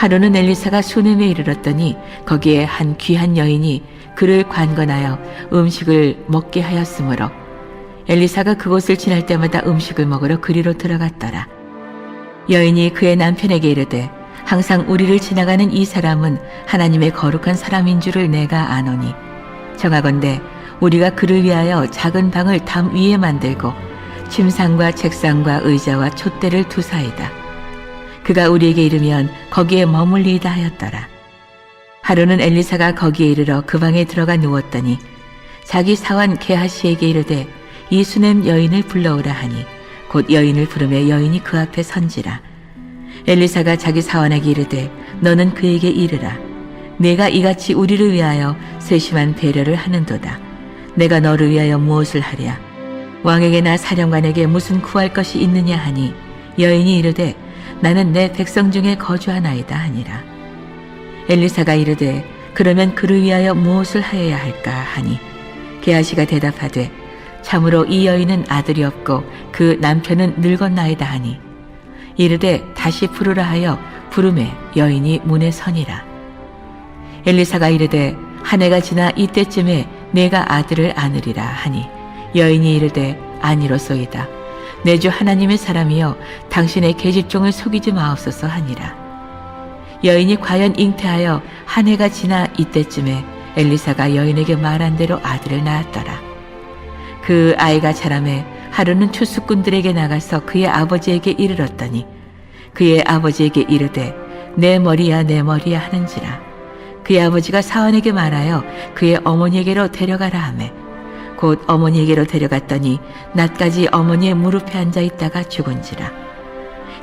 하루는 엘리사가 수넴에 이르렀더니 거기에 한 귀한 여인이 그를 관건하여 음식을 먹게 하였으므로 엘리사가 그곳을 지날 때마다 음식을 먹으러 그리로 들어갔더라. 여인이 그의 남편에게 이르되 항상 우리를 지나가는 이 사람은 하나님의 거룩한 사람인 줄을 내가 아노니 정하건대 우리가 그를 위하여 작은 방을 담 위에 만들고 침상과 책상과 의자와 촛대를 두사이다. 그가 우리에게 이르면 거기에 머물리이다 하였더라. 하루는 엘리사가 거기에 이르러 그 방에 들어가 누웠더니 자기 사환 게하시에게 이르되 이 수넴 여인을 불러오라 하니 곧 여인을 부르매 여인이 그 앞에 선지라. 엘리사가 자기 사환에게 이르되 너는 그에게 이르라. 내가 이같이 우리를 위하여 세심한 배려를 하는도다. 내가 너를 위하여 무엇을 하랴? 왕에게나 사령관에게 무슨 구할 것이 있느냐 하니 여인이 이르되 나는 내 백성 중에 거주하나이다 하니라. 엘리사가 이르되 그러면 그를 위하여 무엇을 하여야 할까 하니 게하시가 대답하되 참으로 이 여인은 아들이 없고 그 남편은 늙었나이다 하니 이르되 다시 부르라 하여 부르매 여인이 문에 서니라. 엘리사가 이르되 한 해가 지나 이때쯤에 내가 아들을 안으리라 하니 여인이 이르되 아니로소이다. 내 주 하나님의 사람이여 당신의 계집종을 속이지 마옵소서 하니라. 여인이 과연 잉태하여 한 해가 지나 이때쯤에 엘리사가 여인에게 말한 대로 아들을 낳았더라. 그 아이가 자라매 하루는 추수꾼들에게 나가서 그의 아버지에게 이르렀더니 그의 아버지에게 이르되 내 머리야 내 머리야 하는지라. 그의 아버지가 사환에게 말하여 그의 어머니에게로 데려가라 하매 곧 어머니에게로 데려갔더니 낮까지 어머니의 무릎에 앉아 있다가 죽은지라.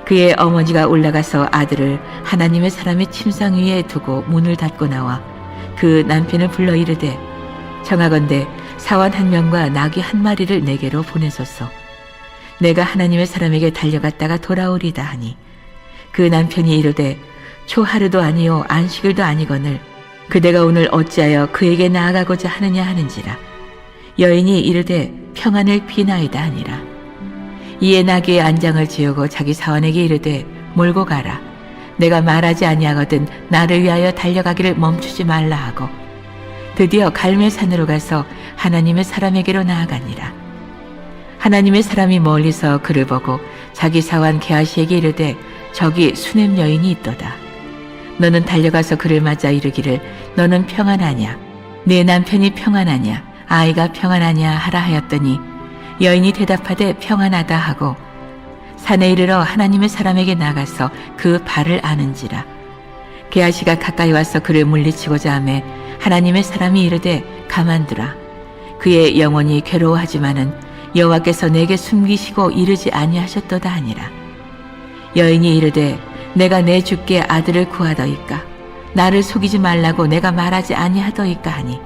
그의 어머니가 올라가서 아들을 하나님의 사람의 침상 위에 두고 문을 닫고 나와 그 남편을 불러 이르되 청하건대 사환 한 명과 나귀 한 마리를 내게로 보내소서. 내가 하나님의 사람에게 달려갔다가 돌아오리다 하니 그 남편이 이르되 초하루도 아니요 안식일도 아니거늘 그대가 오늘 어찌하여 그에게 나아가고자 하느냐 하는지라. 여인이 이르되 평안을 비나이다 하니라. 이에 나귀의 안장을 지우고 자기 사환에게 이르되 몰고 가라. 내가 말하지 아니하거든 나를 위하여 달려가기를 멈추지 말라 하고 드디어 갈멜산으로 가서 하나님의 사람에게로 나아가니라. 하나님의 사람이 멀리서 그를 보고 자기 사환 게하시에게 이르되 저기 수넴 여인이 있도다. 너는 달려가서 그를 맞아 이르기를 너는 평안하냐? 네 남편이 평안하냐? 아이가 평안하냐 하라 하였더니 여인이 대답하되 평안하다 하고 산에 이르러 하나님의 사람에게 나가서 그 발을 아는지라. 게하시가 가까이 와서 그를 물리치고자 하매 하나님의 사람이 이르되 가만두라. 그의 영혼이 괴로워하지만은 여호와께서 내게 숨기시고 이르지 아니하셨도다 하니라. 여인이 이르되 내가 내 주께 아들을 구하더이까 나를 속이지 말라고 내가 말하지 아니하더이까 하니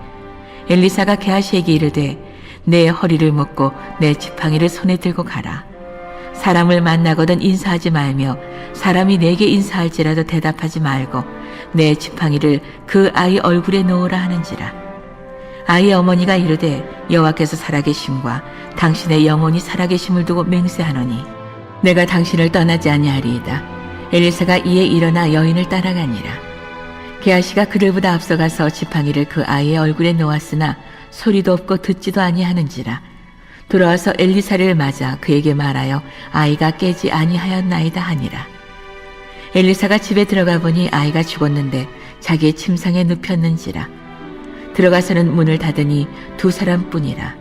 엘리사가 게하시에게 이르되 내 허리를 묶고 내 지팡이를 손에 들고 가라. 사람을 만나거든 인사하지 말며 사람이 내게 인사할지라도 대답하지 말고 내 지팡이를 그 아이 얼굴에 놓으라 하는지라. 아이의 어머니가 이르되 여호와께서 살아계심과 당신의 영혼이 살아계심을 두고 맹세하노니 내가 당신을 떠나지 아니하리이다. 엘리사가 이에 일어나 여인을 따라가니라. 게하시가 그를 보다 앞서가서 지팡이를 그 아이의 얼굴에 놓았으나 소리도 없고 듣지도 아니하는지라. 돌아와서 엘리사를 맞아 그에게 말하여 아이가 깨지 아니하였나이다 하니라. 엘리사가 집에 들어가 보니 아이가 죽었는데 자기의 침상에 눕혔는지라. 들어가서는 문을 닫으니 두 사람뿐이라.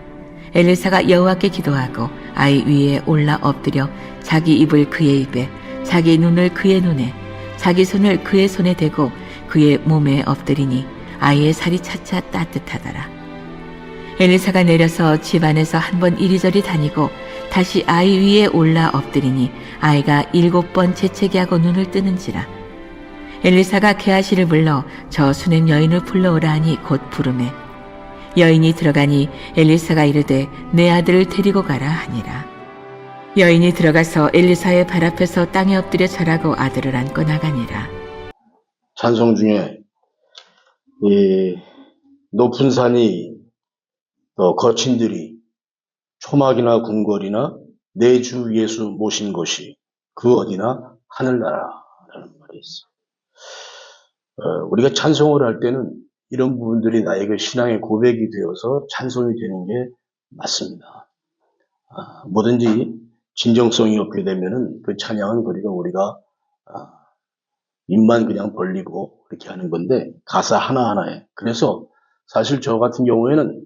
엘리사가 여호와께 기도하고 아이 위에 올라 엎드려 자기 입을 그의 입에 자기 눈을 그의 눈에 자기 손을 그의 손에 대고 그의 몸에 엎드리니 아이의 살이 차차 따뜻하더라. 엘리사가 내려서 집 안에서 한 번 이리저리 다니고 다시 아이 위에 올라 엎드리니 아이가 7번 재채기하고 눈을 뜨는지라. 엘리사가 게하시를 불러 저 수넴 여인을 불러오라 하니 곧 부르매 여인이 들어가니 엘리사가 이르되 내 아들을 데리고 가라 하니라. 여인이 들어가서 엘리사의 발 앞에서 땅에 엎드려 절하고 아들을 안고 나가니라. 찬송 중에 이 높은 산이 또 거친 들이 초막이나 궁궐이나 내 주 예수 모신 곳이 그 어디나 하늘나라라는 말이 있어. 우리가 찬송을 할 때는 이런 부분들이 나에게 신앙의 고백이 되어서 찬송이 되는 게 맞습니다. 뭐든지 진정성이 없게 되면은 그 찬양은 우리가 입만 그냥 벌리고 그렇게 하는 건데 가사 하나하나에. 그래서 사실 저 같은 경우에는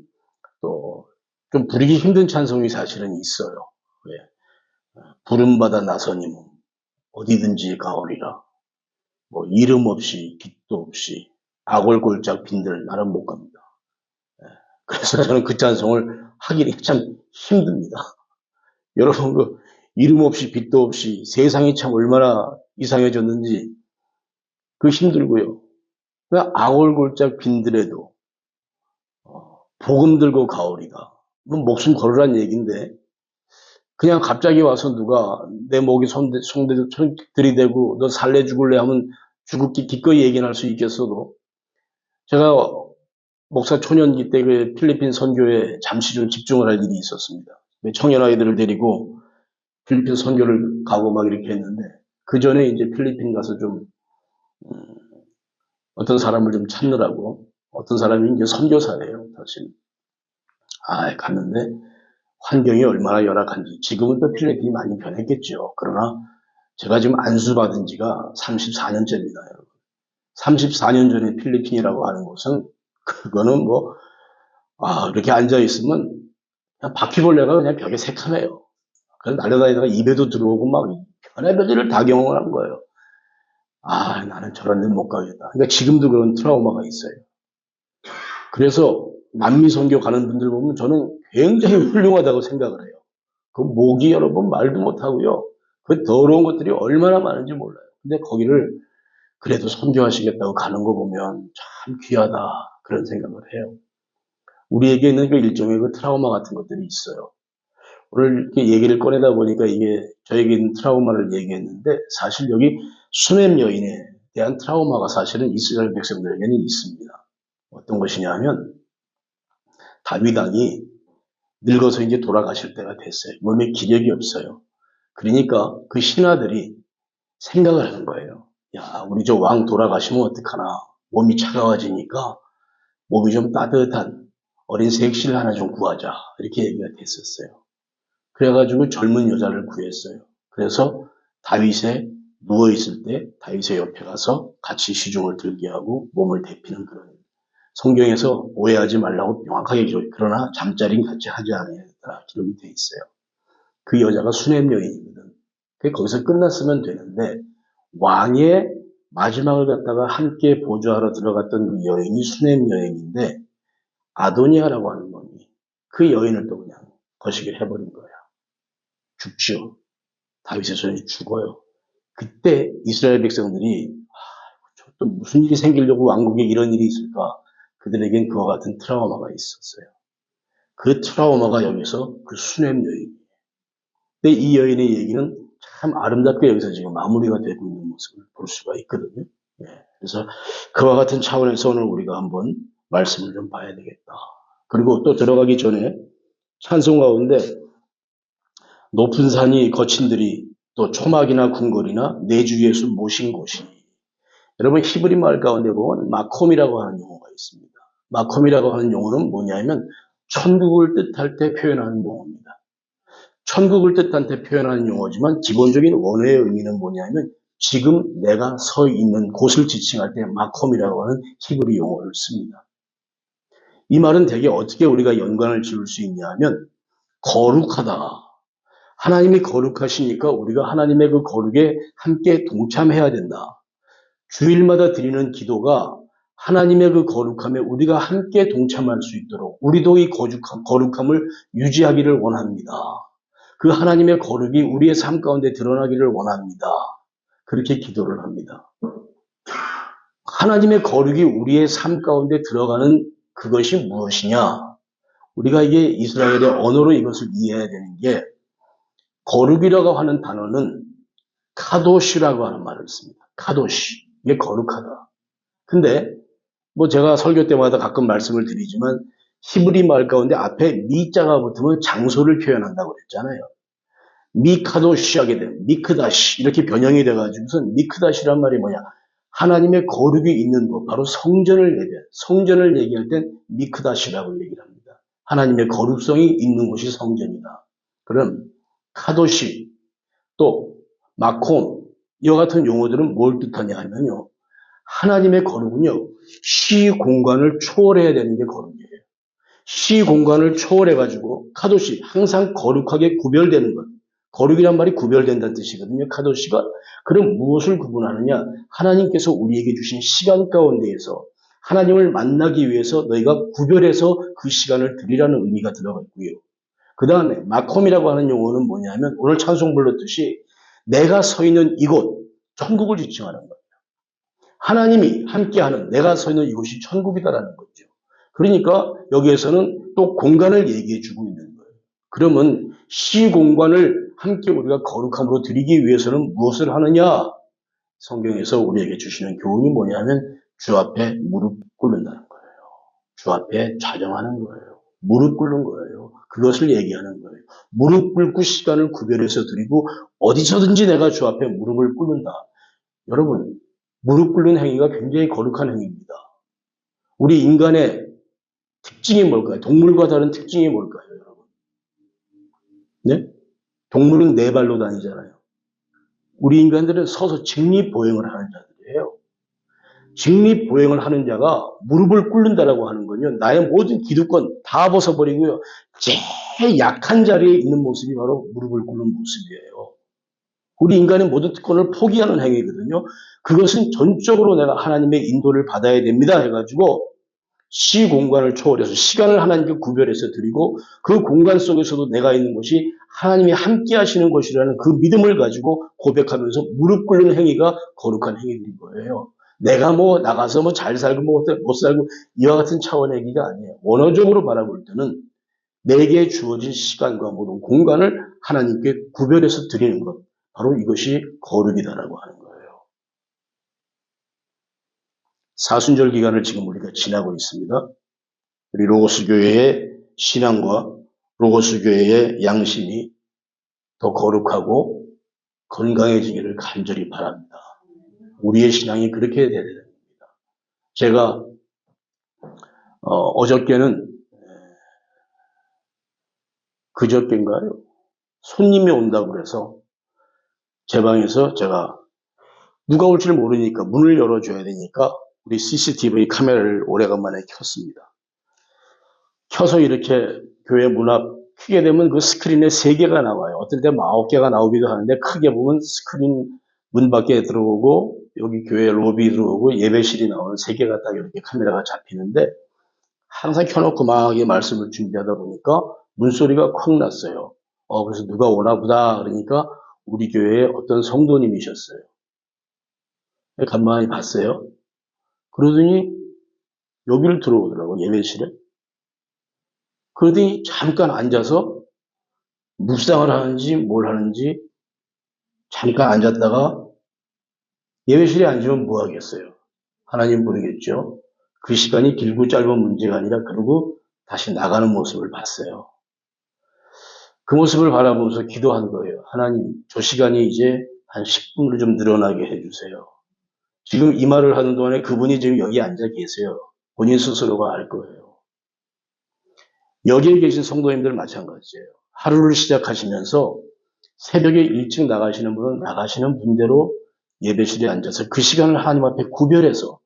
또 좀 부르기 힘든 찬송이 사실은 있어요. 왜? 부름받아 나서님 어디든지 가오리라. 뭐 이름 없이 빛도 없이 악월골짝 빈들 나는 못 갑니다. 그래서 저는 그 찬송을 하기는 참 힘듭니다. 여러분 그 이름 없이 빛도 없이 세상이 참 얼마나 이상해졌는지 그 힘들고요. 그 악월골짝 빈들에도 복음 들고 가오리다. 목숨 걸으란 얘기인데 그냥 갑자기 와서 누가 내 목에 손 들이대고 너 살래 죽을래 하면 죽을기 기꺼이 얘기할 수 있겠어도 제가 목사 초년기 때 그 필리핀 선교에 잠시 좀 집중을 할 일이 있었습니다. 청년 아이들을 데리고 필리핀 선교를 가고 막 이렇게 했는데 그 전에 이제 필리핀 가서 좀 어떤 사람을 좀 찾느라고 어떤 사람이 이제 선교사예요, 사실. 갔는데 환경이 얼마나 열악한지 지금은 또 필리핀이 많이 변했겠죠. 그러나 제가 지금 안수받은 지가 34년째입니다, 여러분. 34년 전에 필리핀이라고 하는 곳은 그거는 뭐 이렇게 앉아 있으면 그냥 바퀴벌레가 그냥 벽에 새카매요. 그래서 날아다니다가 입에도 들어오고 막 별의별 일을 다 경험을 한 거예요. 나는 저런 데 못 가겠다. 그러니까 지금도 그런 트라우마가 있어요. 그래서 남미 선교 가는 분들 보면 저는 굉장히 훌륭하다고 생각을 해요. 그 목이 여러분 말도 못하고요. 그 더러운 것들이 얼마나 많은지 몰라요. 근데 거기를 그래도 선교하시겠다고 가는 거 보면 참 귀하다 그런 생각을 해요. 우리에게 있는 그 일종의 그 트라우마 같은 것들이 있어요. 오늘 이렇게 얘기를 꺼내다 보니까 이게 저에게 있는 트라우마를 얘기했는데 사실 여기 수넴 여인에 대한 트라우마가 사실은 이스라엘 백성들에게는 있습니다. 어떤 것이냐 하면 다윗 왕이 늙어서 이제 돌아가실 때가 됐어요. 몸에 기력이 없어요. 그러니까 그 신하들이 생각을 하는 거예요. 야, 우리 저 왕 돌아가시면 어떡하나. 몸이 차가워지니까 몸이 좀 따뜻한 어린 색시를 하나 좀 구하자. 이렇게 얘기가 됐었어요. 그래가지고 젊은 여자를 구했어요. 그래서 다윗에 누워있을 때 다윗의 옆에 가서 같이 시중을 들게 하고 몸을 데피는 그런 성경에서 오해하지 말라고 명확하게 기록. 그러나 잠자리는 같이 하지 않았다 기록이 돼 있어요. 그 여자가 수넴 여인이거든. 거기서 끝났으면 되는데 왕의 마지막을 갖다가 함께 보좌하러 들어갔던 그 여인이 수넴 여인인데 아도니아라고 하는 놈이 그 여인을 또 그냥 거시기를 해버린 거야. 죽죠. 다윗의 손에 죽어요. 그때 이스라엘 백성들이 또 무슨 일이 생기려고 왕국에 이런 일이 있을까? 그들에겐 그와 같은 트라우마가 있었어요. 그 트라우마가 여기서 그 수넴 여인. 근데 이 여인의 얘기는 참 아름답게 여기서 지금 마무리가 되고 있는 모습을 볼 수가 있거든요. 그래서 그와 같은 차원에서 오늘 우리가 한번 말씀을 좀 봐야 되겠다. 그리고 또 들어가기 전에 찬송 가운데 높은 산이 거친들이 또 초막이나 궁궐이나 내 주 예수 모신 곳이. 여러분 히브리 말 가운데 보면 마콤이라고 하는 용어가 있습니다. 마콤이라고 하는 용어는 뭐냐면 천국을 뜻할 때 표현하는 용어입니다. 천국을 뜻할 때 표현하는 용어지만 기본적인 원어의 의미는 뭐냐면 지금 내가 서 있는 곳을 지칭할 때 마콤이라고 하는 히브리 용어를 씁니다. 이 말은 대개 어떻게 우리가 연관을 지을 수 있냐 하면 거룩하다. 하나님이 거룩하시니까 우리가 하나님의 그 거룩에 함께 동참해야 된다. 주일마다 드리는 기도가 하나님의 그 거룩함에 우리가 함께 동참할 수 있도록 우리도 이 거룩함을 유지하기를 원합니다. 그 하나님의 거룩이 우리의 삶 가운데 드러나기를 원합니다. 그렇게 기도를 합니다. 하나님의 거룩이 우리의 삶 가운데 들어가는 그것이 무엇이냐? 우리가 이게 이스라엘의 언어로 이것을 이해해야 되는 게 거룩이라고 하는 단어는 카도시라고 하는 말을 씁니다. 카도시. 이게 거룩하다. 근데 뭐 제가 설교 때마다 가끔 말씀을 드리지만 히브리 말 가운데 앞에 미자가 붙으면 장소를 표현한다고 그랬잖아요. 미카도시 하게 되면 미크다시 이렇게 변형이 돼가지고선 미크다시란 말이 뭐냐? 하나님의 거룩이 있는 곳, 바로 성전을 얘기할 땐 미크다시라고 얘기를 합니다. 하나님의 거룩성이 있는 곳이 성전이다. 그럼 카도시, 또 마콤, 이와 같은 용어들은 뭘 뜻하냐 하면요. 하나님의 거룩은요, 시 공간을 초월해야 되는 게 거룩이에요. 시 공간을 초월해가지고 카도시, 항상 거룩하게 구별되는 것. 거룩이란 말이 구별된다는 뜻이거든요. 카도시가. 그럼 무엇을 구분하느냐? 하나님께서 우리에게 주신 시간 가운데에서 하나님을 만나기 위해서 너희가 구별해서 그 시간을 드리라는 의미가 들어가 있고요. 그 다음에 마콤이라고 하는 용어는 뭐냐면 오늘 찬송 불렀듯이 내가 서 있는 이곳, 천국을 지칭하는 거예요. 하나님이 함께하는 내가 서 있는 이곳이 천국이다라는 거죠. 그러니까 여기에서는 또 공간을 얘기해 주고 있는 거예요. 그러면 시 공간을 함께 우리가 거룩함으로 드리기 위해서는 무엇을 하느냐? 성경에서 우리에게 주시는 교훈이 뭐냐면 주 앞에 무릎 꿇는다는 거예요. 주 앞에 좌정하는 거예요. 무릎 꿇는 거예요. 그것을 얘기하는 거예요. 무릎 꿇고 시간을 구별해서 드리고 어디서든지 내가 주 앞에 무릎을 꿇는다. 여러분, 무릎 꿇는 행위가 굉장히 거룩한 행위입니다. 우리 인간의 특징이 뭘까요? 동물과 다른 특징이 뭘까요, 여러분? 네? 동물은 네 발로 다니잖아요. 우리 인간들은 서서 직립보행을 하는 자들이에요. 직립보행을 하는 자가 무릎을 꿇는다라고 하는 건요, 나의 모든 기득권 다 벗어버리고요, 제일 약한 자리에 있는 모습이 바로 무릎을 꿇는 모습이에요. 우리 인간의 모든 특권을 포기하는 행위거든요. 그것은 전적으로 내가 하나님의 인도를 받아야 됩니다 해가지고 시 공간을 초월해서 시간을 하나님께 구별해서 드리고 그 공간 속에서도 내가 있는 것이 하나님이 함께 하시는 것이라는 그 믿음을 가지고 고백하면서 무릎 꿇는 행위가 거룩한 행위인 거예요. 내가 뭐 나가서 뭐 잘 살고 뭐 못 살고 이와 같은 차원의 얘기가 아니에요. 원어적으로 바라볼 때는 내게 주어진 시간과 모든 공간을 하나님께 구별해서 드리는 것. 바로 이것이 거룩이다라고 하는 거예요. 사순절 기간을 지금 우리가 지나고 있습니다. 우리 로고스 교회의 신앙과 로고스 교회의 양심이 더 거룩하고 건강해지기를 간절히 바랍니다. 우리의 신앙이 그렇게 되어야 됩니다. 제가 어저께는 그저께인가요? 손님이 온다고 그래서 제 방에서 제가 누가 올지를 모르니까 문을 열어줘야 되니까 우리 CCTV 카메라를 오래간만에 켰습니다. 켜서 이렇게 교회 문 앞 크게 되면 그 스크린에 3개가 나와요. 어떨 때 9개가 나오기도 하는데 크게 보면 스크린 문 밖에 들어오고 여기 교회 로비 들어오고 예배실이 나오는 3개가 딱 이렇게 카메라가 잡히는데 항상 켜놓고 막 이 말씀을 준비하다 보니까 문소리가 콱 났어요. 그래서 누가 오나 보다 그러니까 우리 교회에 어떤 성도님이셨어요. 간만에 봤어요. 그러더니 여기를 들어오더라고, 예배실에. 그러더니 잠깐 앉아서 묵상을 하는지 뭘 하는지 잠깐 앉았다가 예배실에 앉으면 뭐 하겠어요? 하나님 부르겠죠. 그 시간이 길고 짧은 문제가 아니라 그러고 다시 나가는 모습을 봤어요. 그 모습을 바라보면서 기도한 거예요. 하나님, 저 시간이 이제 한 10분으로 좀 늘어나게 해주세요. 지금 이 말을 하는 동안에 그분이 지금 여기 앉아 계세요. 본인 스스로가 알 거예요. 여기에 계신 성도님들 마찬가지예요. 하루를 시작하시면서 새벽에 일찍 나가시는 분은 나가시는 분대로 예배실에 앉아서 그 시간을 하나님 앞에 구별해서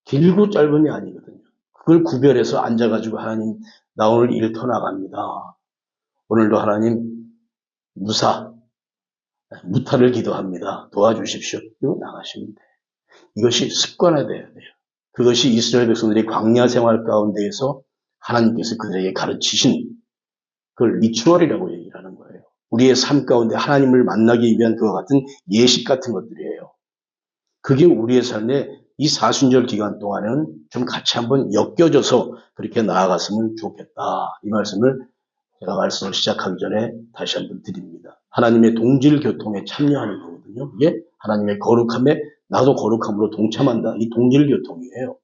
길고 짧음이 아니거든요. 그걸 구별해서 앉아가지고 하나님, 나 오늘 일터 나갑니다. 오늘도 하나님 무탈을 기도합니다. 도와주십시오. 이거 나가시면 돼요. 이것이 습관화돼야 돼요. 그것이 이스라엘 백성들이 광야 생활 가운데에서 하나님께서 그들에게 가르치신 그걸 리추얼이라고 얘기를 하는 거예요. 우리의 삶 가운데 하나님을 만나기 위한 그와 같은 예식 같은 것들이에요. 그게 우리의 삶에 이 사순절 기간 동안은 좀 같이 한번 엮여져서 그렇게 나아갔으면 좋겠다. 이 말씀을 제가 말씀을 시작하기 전에 다시 한번 드립니다. 하나님의 동질 교통에 참여하는 거거든요. 이게 하나님의 거룩함에 나도 거룩함으로 동참한다. 이 동질 교통이에요.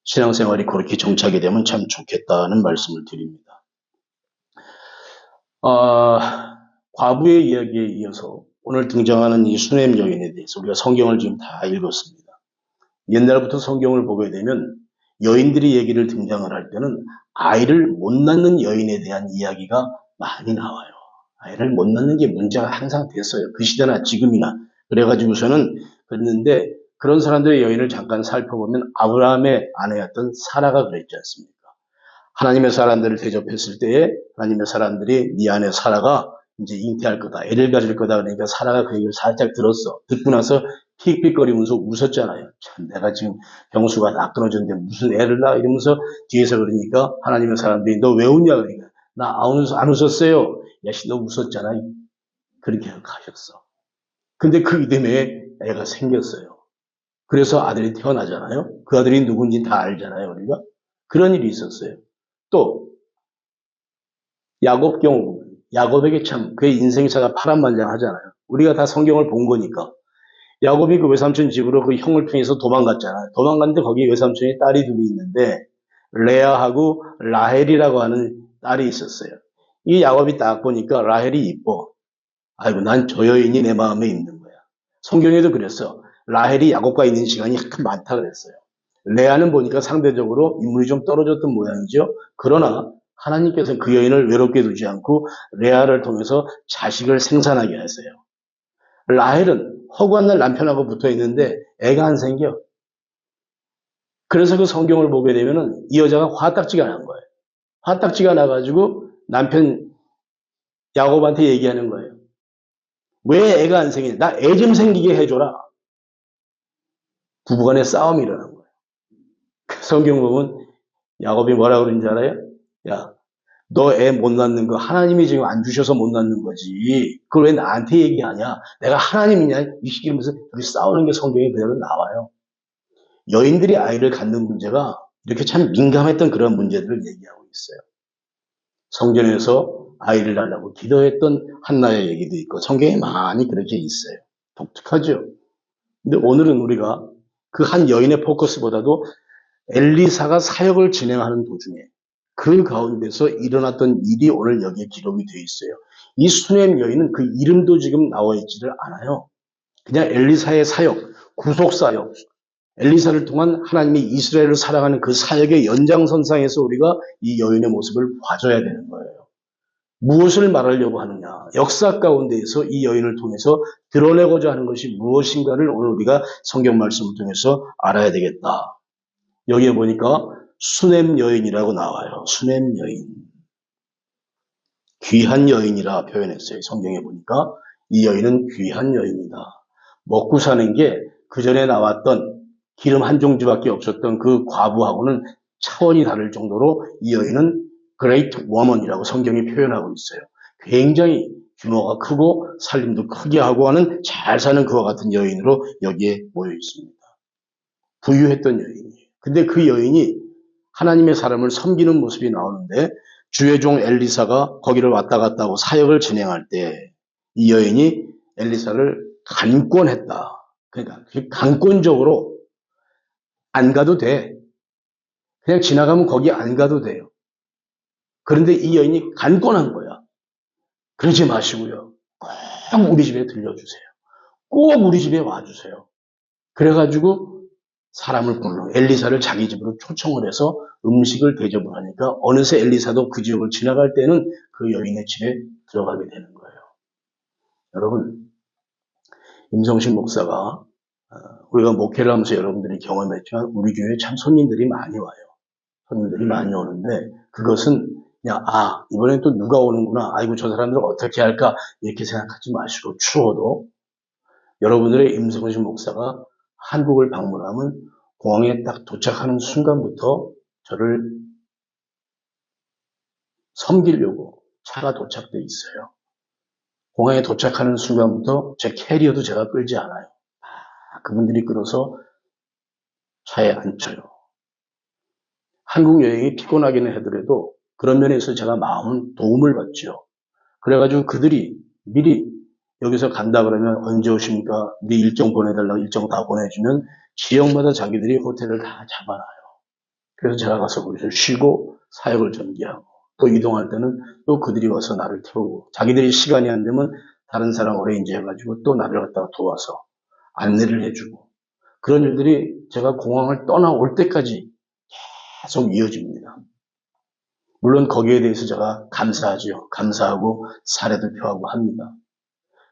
신앙생활이 그렇게 정착이 되면 참 좋겠다는 말씀을 드립니다. 과부의 이야기에 이어서 오늘 등장하는 이 수냄 여인에 대해서 우리가 성경을 지금 다 읽었습니다. 옛날부터 성경을 보게 되면 여인들이 얘기를 등장을 할 때는 아이를 못 낳는 여인에 대한 이야기가 많이 나와요. 아이를 못 낳는 게 문제가 항상 됐어요. 그 시대나 지금이나. 그래가지고서는 그랬는데 그런 사람들의 여인을 잠깐 살펴보면 아브라함의 아내였던 사라가 그랬지 않습니까? 하나님의 사람들을 대접했을 때에 하나님의 사람들이 네 아내 사라가 이제 잉태할 거다, 애를 가질 거다 그러니까 사라가 그 얘기를 살짝 들었어. 듣고 나서 픽픽거리면서 웃었잖아요. 참 내가 지금 병수가 다 끊어졌는데 무슨 애를 낳아 이러면서 뒤에서 그러니까 하나님의 사람들이 너 왜 웃냐 그러니까 나 안 웃었어요. 야씨 너 웃었잖아. 그렇게 가셨어. 근데 그 이듬해에 애가 생겼어요. 그래서 아들이 태어나잖아요. 그 아들이 누군지 다 알잖아요. 우리가 그런 일이 있었어요. 또 야곱 경우 보면 야곱에게 참 그의 인생사가 파란만장하잖아요. 우리가 다 성경을 본 거니까. 야곱이 그 외삼촌 집으로 그 형을 통해서 도망갔잖아요. 도망갔는데 거기 외삼촌이 딸이 둘이 있는데 레아하고 라헬이라고 하는 딸이 있었어요. 이 야곱이 딱 보니까 라헬이 이뻐. 아이고 난 저 여인이 내 마음에 있는 거야. 성경에도 그랬어. 라헬이 야곱과 있는 시간이 약간 많다 그랬어요. 레아는 보니까 상대적으로 인물이 좀 떨어졌던 모양이죠. 그러나 하나님께서 그 여인을 외롭게 두지 않고 레아를 통해서 자식을 생산하게 하세요. 라헬은 허구한 날 남편하고 붙어 있는데 애가 안 생겨. 그래서 그 성경을 보게 되면은 이 여자가 화딱지가 난 거예요. 화딱지가 나가지고 남편 야곱한테 얘기하는 거예요. 왜 애가 안 생기냐? 나 애 좀 생기게 해줘라. 부부간에 싸움이 일어난 거예요. 성경 보면 야곱이 뭐라 그러는지 알아요? 야, 너 애 못 낳는 거 하나님이 지금 안 주셔서 못 낳는 거지. 그걸 왜 나한테 얘기하냐? 내가 하나님이냐? 이 시기면서 우리 싸우는 게 성경에 그대로 나와요. 여인들이 아이를 갖는 문제가 이렇게 참 민감했던 그런 문제들을 얘기하고 있어요. 성전에서 아이를 낳으려고 기도했던 한나의 얘기도 있고 성경에 많이 그렇게 있어요. 독특하죠. 근데 오늘은 우리가 그 한 여인의 포커스보다도 엘리사가 사역을 진행하는 도중에 그 가운데서 일어났던 일이 오늘 여기에 기록이 되어 있어요. 이 수넴 여인은 그 이름도 지금 나와 있지를 않아요. 그냥 엘리사의 사역, 구속 사역, 엘리사를 통한 하나님이 이스라엘을 사랑하는 그 사역의 연장선상에서 우리가 이 여인의 모습을 봐줘야 되는 거예요. 무엇을 말하려고 하느냐? 역사 가운데에서 이 여인을 통해서 드러내고자 하는 것이 무엇인가를 오늘 우리가 성경 말씀을 통해서 알아야 되겠다. 여기에 보니까 수넴 여인이라고 나와요. 수넴 여인. 귀한 여인이라 표현했어요. 성경에 보니까 이 여인은 귀한 여인이다. 먹고 사는 게 그 전에 나왔던 기름 한 종지밖에 없었던 그 과부하고는 차원이 다를 정도로 이 여인은 Great Woman이라고 성경이 표현하고 있어요. 굉장히 규모가 크고 살림도 크게 하고 하는 잘 사는 그와 같은 여인으로 여기에 모여 있습니다. 부유했던 여인이에요. 근데 그 여인이 하나님의 사람을 섬기는 모습이 나오는데 주의 종 엘리사가 거기를 왔다 갔다 하고 사역을 진행할 때 이 여인이 엘리사를 간권했다. 그러니까 강권적으로 안 가도 돼. 그냥 지나가면 거기 안 가도 돼요. 그런데 이 여인이 간권한 거야. 그러지 마시고요. 꼭 우리 집에 들려주세요. 꼭 우리 집에 와주세요. 그래가지고 사람을 불러 엘리사를 자기 집으로 초청을 해서 음식을 대접을 하니까 어느새 엘리사도 그 지역을 지나갈 때는 그 여인의 집에 들어가게 되는 거예요. 여러분, 임성신 목사가 우리가 목회를 하면서 여러분들이 경험했지만 우리 교회에 참 손님들이 많이 와요. 손님들이 많이 오는데 그것은 그냥 이번엔 또 누가 오는구나. 아이고 저 사람들 어떻게 할까 이렇게 생각하지 마시고 추워도 여러분들의 임성신 목사가 한국을 방문하면 공항에 딱 도착하는 순간부터 저를 섬기려고 차가 도착돼 있어요. 공항에 도착하는 순간부터 제 캐리어도 제가 끌지 않아요. 그분들이 끌어서 차에 앉혀요. 한국 여행이 피곤하기는 하더라도 그런 면에서 제가 마음은 도움을 받죠. 그래가지고 그들이 미리 여기서 간다 그러면 언제 오십니까? 네 일정 보내달라고 일정 다 보내주면 지역마다 자기들이 호텔을 다 잡아놔요. 그래서 제가 가서 거기서 쉬고 사역을 전개하고 또 이동할 때는 또 그들이 와서 나를 태우고 자기들이 시간이 안 되면 다른 사람 어레인지 해가지고 또 나를 갖다가 도와서 안내를 해주고 그런 일들이 제가 공항을 떠나올 때까지 계속 이어집니다. 물론 거기에 대해서 제가 감사하죠. 감사하고 사례도 표하고 합니다.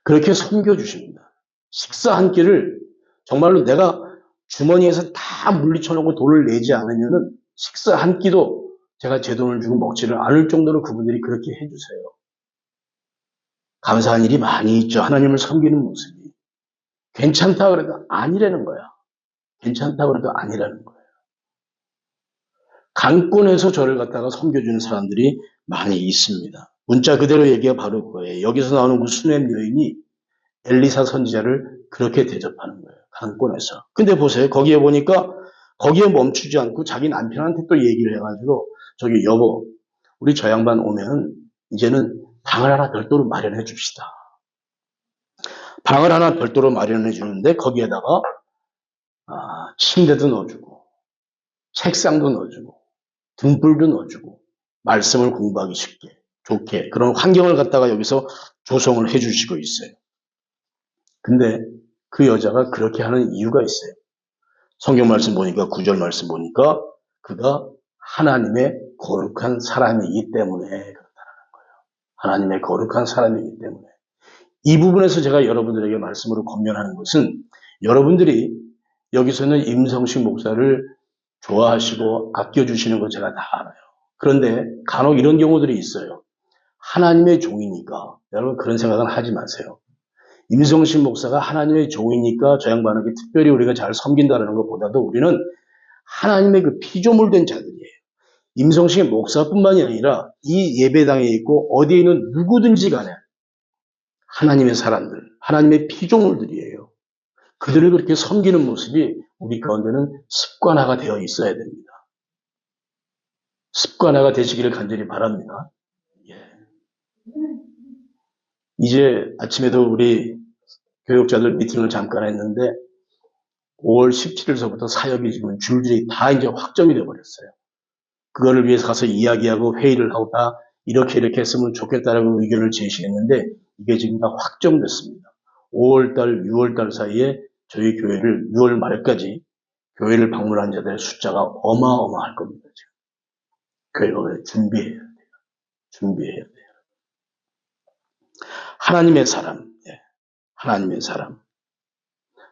그렇게 섬겨주십니다. 식사 한 끼를 정말로 내가 주머니에서 다 물리쳐놓고 돈을 내지 않으면은 식사 한 끼도 제가 제 돈을 주고 먹지를 않을 정도로 그분들이 그렇게 해주세요. 감사한 일이 많이 있죠. 하나님을 섬기는 모습이. 괜찮다 그래도 아니라는 거야. 괜찮다 그래도 아니라는 거예요. 강권에서 저를 갖다가 섬겨주는 사람들이 많이 있습니다. 문자 그대로 얘기가 바로 그거예요. 여기서 나오는 그 수넴 여인이 엘리사 선지자를 그렇게 대접하는 거예요. 강권에서. 근데 보세요. 거기에 보니까 거기에 멈추지 않고 자기 남편한테 또 얘기를 해가지고 저기 여보 우리 저 양반 오면 이제는 방을 하나 별도로 마련해 줍시다. 방을 하나 별도로 마련해 주는데 거기에다가 침대도 넣어주고 책상도 넣어주고 등불도 넣어주고 말씀을 공부하기 쉽게 좋게 그런 환경을 갖다가 여기서 조성을 해주시고 있어요. 근데 그 여자가 그렇게 하는 이유가 있어요. 성경 말씀 보니까 9절 말씀 보니까 그가 하나님의 거룩한 사람이기 때문에 그렇다는 거예요. 하나님의 거룩한 사람이기 때문에. 이 부분에서 제가 여러분들에게 말씀으로 권면하는 것은 여러분들이 여기서는 임성식 목사를 좋아하시고 아껴주시는 거 제가 다 알아요. 그런데 간혹 이런 경우들이 있어요. 하나님의 종이니까 여러분 그런 생각은 하지 마세요. 임성식 목사가 하나님의 종이니까 저 양반에게 특별히 우리가 잘 섬긴다는 것보다도 우리는 하나님의 그 피조물된 자들이에요. 임성식 목사뿐만이 아니라 이 예배당에 있고 어디에 있는 누구든지 간에 하나님의 사람들, 하나님의 피조물들이에요. 그들을 그렇게 섬기는 모습이 우리 가운데는 습관화가 되어 있어야 됩니다. 습관화가 되시기를 간절히 바랍니다. 예. 이제 아침에도 우리 교육자들 미팅을 잠깐 했는데 5월 17일서부터 사역이 지금 줄줄이 다 이제 확정이 되어버렸어요. 그거를 위해서 가서 이야기하고 회의를 하고 다 이렇게 했으면 좋겠다라고 의견을 제시했는데 이게 지금 다 확정됐습니다. 5월달, 6월달 사이에 저희 교회를 6월 말까지 교회를 방문한 자들의 숫자가 어마어마할 겁니다. 지금. 교회가 준비해야 돼요. 준비해야 돼요. 하나님의 사람, 하나님의 사람.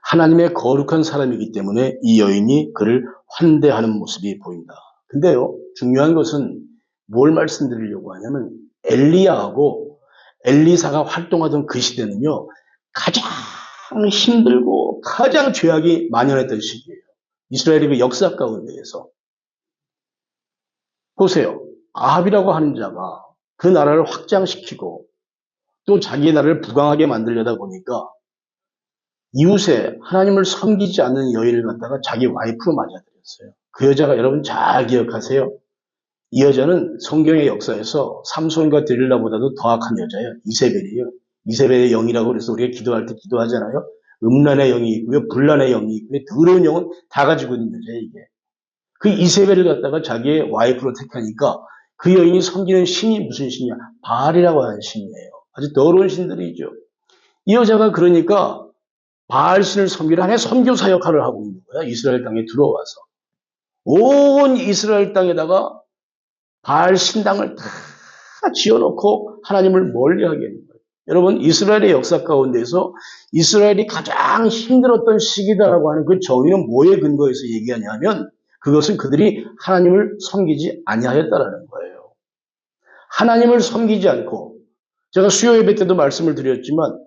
하나님의 거룩한 사람이기 때문에 이 여인이 그를 환대하는 모습이 보인다. 근데요, 중요한 것은 뭘 말씀드리려고 하냐면 엘리야하고 엘리사가 활동하던 그 시대는요, 가장 힘들고 가장 죄악이 만연했던 시기예요. 이스라엘의 그 역사 가운데에서. 보세요. 아합이라고 하는 자가 그 나라를 확장시키고 또 자기 나라를 부강하게 만들려다 보니까 이웃에 하나님을 섬기지 않는 여인을 갖다가 자기 와이프로 맞아들였어요. 그 여자가 여러분 잘 기억하세요. 이 여자는 성경의 역사에서 삼손과 데릴라보다도 더 악한 여자예요. 이세벨이에요. 이세벨의 영이라고 그래서 우리가 기도할 때 기도하잖아요. 음란의 영이 있고요. 불란의 영이 있고요. 더러운 영은 다 가지고 있는 여자예요. 이게. 그 이세벨을 갖다가 자기의 와이프로 택하니까 그 여인이 섬기는 신이 무슨 신이야? 바알이라고 하는 신이에요. 아주 더러운 신들이죠. 이 여자가 그러니까 바알신을 섬기는 하나의 선교사 역할을 하고 있는 거야. 이스라엘 땅에 들어와서. 온 이스라엘 땅에다가 바알 신당을 다 지어놓고 하나님을 멀리하게 하는 거예요. 여러분 이스라엘의 역사 가운데서 이스라엘이 가장 힘들었던 시기다라고 하는 그 정의는 뭐에 근거해서 얘기하냐면 그것은 그들이 하나님을 섬기지 아니하였다라는 거예요. 하나님을 섬기지 않고 제가 수요 예배 때도 말씀을 드렸지만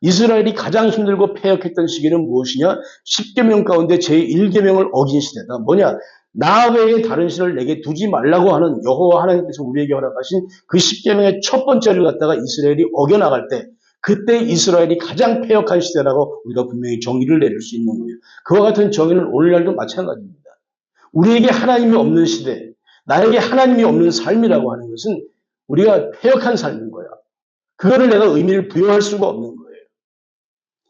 이스라엘이 가장 힘들고 패역했던 시기는 무엇이냐? 10계명 가운데 제1계명을 어긴 시대다. 뭐냐? 나 외에 다른 신을 내게 두지 말라고 하는 여호와 하나님께서 우리에게 허락하신 그 10계명의 첫 번째를 갖다가 이스라엘이 어겨나갈 때 그때 이스라엘이 가장 패역한 시대라고 우리가 분명히 정의를 내릴 수 있는 거예요. 그와 같은 정의는 오늘날도 마찬가지입니다. 우리에게 하나님이 없는 시대, 나에게 하나님이 없는 삶이라고 하는 것은 우리가 패역한 삶인 거야. 그거를 내가 의미를 부여할 수가 없는 거예요.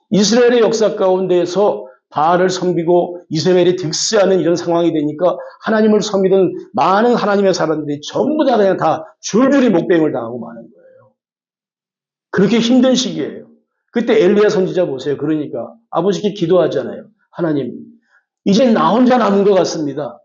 이스라엘의 역사 가운데에서 바알을 섬기고 이세벨이 득세하는 이런 상황이 되니까 하나님을 섬기던 많은 하나님의 사람들이 전부 다 그냥 다 줄줄이 목뱅을 당하고 마는 거예요. 그렇게 힘든 시기예요. 그때 엘리야 선지자 보세요. 그러니까 아버지께 기도하잖아요. 하나님, 이제 나 혼자 남은 것 같습니다.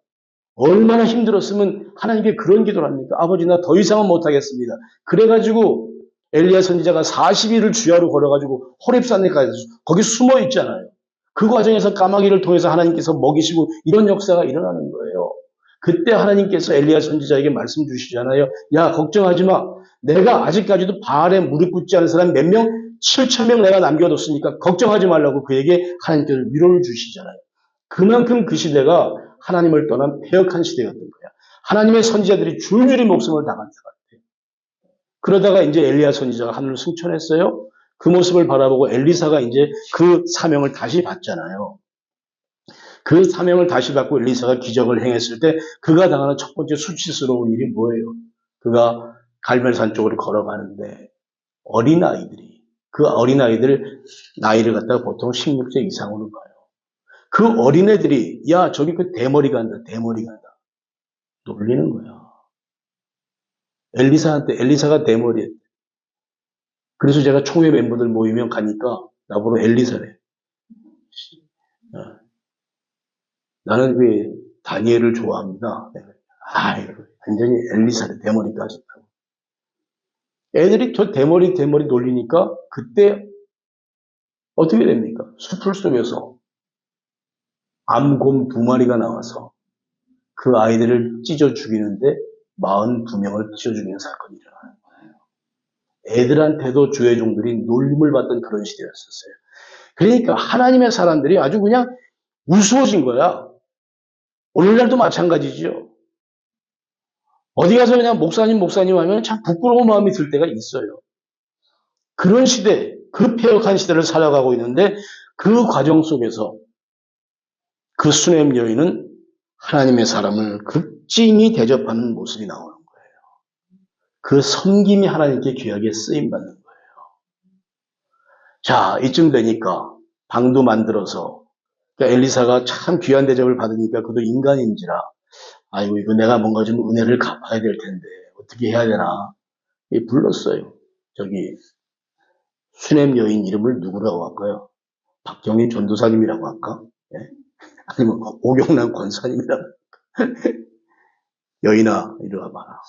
얼마나 힘들었으면 하나님께 그런 기도를 합니까? 아버지, 나 더 이상은 못하겠습니다. 그래가지고 엘리야 선지자가 40일을 주야로 걸어가지고 호렙산에 가서 거기 숨어 있잖아요. 그 과정에서 까마귀를 통해서 하나님께서 먹이시고 이런 역사가 일어나는 거예요. 그때 하나님께서 엘리야 선지자에게 말씀 주시잖아요. 야, 걱정하지 마. 내가 아직까지도 바알에 무릎 꿇지 않은 사람 몇 명? 7천 명 내가 남겨뒀으니까 걱정하지 말라고 그에게 하나님께서 위로를 주시잖아요. 그만큼 그 시대가 하나님을 떠난 패역한 시대였던 거야. 하나님의 선지자들이 줄줄이 목숨을 당한 때같아요. 그러다가 이제 엘리야 선지자가 하늘을 승천했어요. 그 모습을 바라보고 엘리사가 이제 그 사명을 다시 받잖아요. 그 사명을 다시 받고 엘리사가 기적을 행했을 때 그가 당하는 첫 번째 수치스러운 일이 뭐예요? 그가 갈멜산 쪽으로 걸어가는데 어린아이들이, 그 어린아이들 나이를 갖다가 보통 16세 이상으로 봐요. 그 어린애들이 야 저기 그 대머리 간다 대머리 간다 놀리는 거야. 엘리사가 대머리였대. 그래서 제가 총회 멤버들 모이면 가니까 나보고 엘리사래. 나는 그 다니엘을 좋아합니다. 아이고 완전히 엘리사래 대머리까지. 애들이 저 대머리 놀리니까 그때 어떻게 됩니까? 수풀 속에서 암곰 2마리가 나와서 그 아이들을 찢어 죽이는데 42명을 찢어 죽이는 사건이 일어나는 거예요. 애들한테도 주의 종들이 놀림을 받던 그런 시대였었어요. 그러니까 하나님의 사람들이 아주 그냥 우스워진 거야. 오늘날도 마찬가지죠. 어디 가서 그냥 목사님 하면 참 부끄러운 마음이 들 때가 있어요. 그런 시대, 그 패역한 시대를 살아가고 있는데 그 과정 속에서 그 수넴 여인은 하나님의 사람을 극진히 대접하는 모습이 나오는 거예요. 그 섬김이 하나님께 귀하게 쓰임받는 거예요. 자, 이쯤 되니까 방도 만들어서 그러니까 엘리사가 참 귀한 대접을 받으니까 그도 인간인지라 아이고 이거 내가 뭔가 좀 은혜를 갚아야 될 텐데 어떻게 해야 되나 불렀어요. 저기 수넴 여인 이름을 누구라고 할까요? 박경희 전도사님이라고 할까? 예? 아니면 오경란 권사님이라고 여인아 이리 와봐라.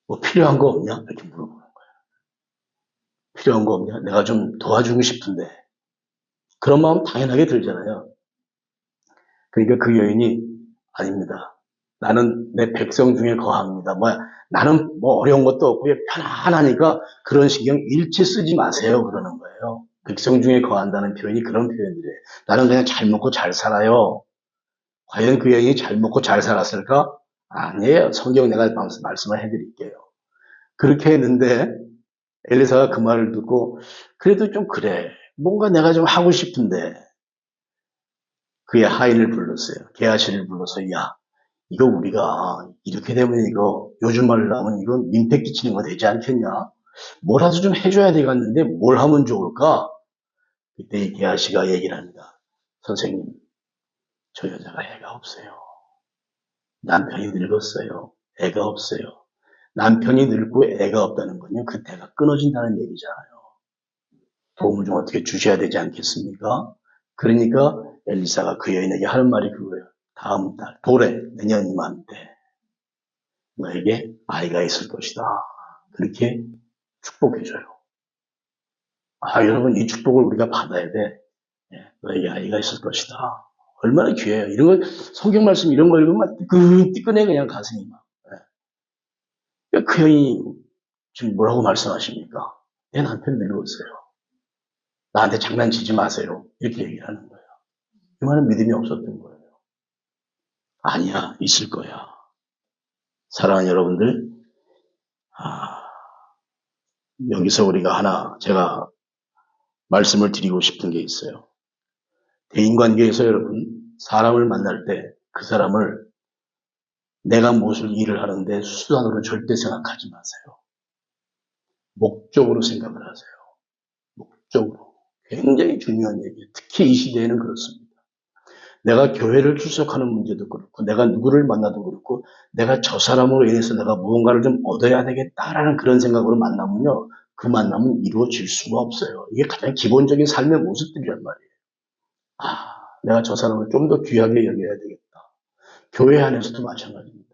뭐 필요한 거 없냐? 이렇게 물어보는 거예요. 필요한 거 없냐? 내가 좀 도와주고 싶은데 그런 마음 당연하게 들잖아요. 그러니까 그 여인이 아닙니다. 나는 내 백성 중에 거합니다. 나는 뭐 어려운 것도 없고 편안하니까 그런 신경 일체 쓰지 마세요. 그러는 거예요. 백성 중에 거한다는 표현이 그런 표현들이에요. 나는 그냥 잘 먹고 잘 살아요. 과연 그 여인이 잘 먹고 잘 살았을까? 아니에요. 성경 내가 말씀을 해드릴게요. 그렇게 했는데 엘리사가 그 말을 듣고 그래도 좀 그래. 뭔가 내가 좀 하고 싶은데 그의 하인을 불렀어요. 게하시를 불러서 야 이거 우리가 이렇게 되면 이거 요즘 말로 하면 이거 민폐 끼치는 거 되지 않겠냐? 뭐라도 좀 해줘야 되겠는데 뭘 하면 좋을까? 그때 이 게하시가 얘기를 합니다. 선생님 저 여자가 애가 없어요. 남편이 늙었어요. 애가 없어요. 남편이 늙고 애가 없다는 건요. 그 대가 끊어진다는 얘기잖아요. 도움을 좀 어떻게 주셔야 되지 않겠습니까? 그러니까 엘리사가 그 여인에게 하는 말이 그거예요. 다음 달 돌에 내년 이맘때 너에게 아이가 있을 것이다. 그렇게 축복해줘요. 여러분 이 축복을 우리가 받아야 돼. 너에게 아이가 있을 것이다. 얼마나 귀해요. 이런 거 성경 말씀 이런 거 읽으면 뜨끈뜨끈해 그냥 가슴이 막. 그 여인이 지금 뭐라고 말씀하십니까? 내 남편 늙었어요. 나한테 장난치지 마세요. 이렇게 얘기를 하는 거예요. 그 말은 믿음이 없었던 거예요. 아니야, 있을 거야. 사랑하는 여러분들, 여기서 우리가 하나 제가 말씀을 드리고 싶은 게 있어요. 대인관계에서 여러분, 사람을 만날 때 그 사람을 내가 무슨 일을 하는데 수단으로 절대 생각하지 마세요. 목적으로 생각을 하세요. 목적으로. 굉장히 중요한 얘기예요. 특히 이 시대에는 그렇습니다. 내가 교회를 출석하는 문제도 그렇고 내가 누구를 만나도 그렇고 내가 저 사람으로 인해서 내가 무언가를 좀 얻어야 되겠다라는 그런 생각으로 만나면요. 그 만남은 이루어질 수가 없어요. 이게 가장 기본적인 삶의 모습들이란 말이에요. 내가 저 사람을 좀 더 귀하게 여겨야 되겠다. 교회 안에서도 마찬가지입니다.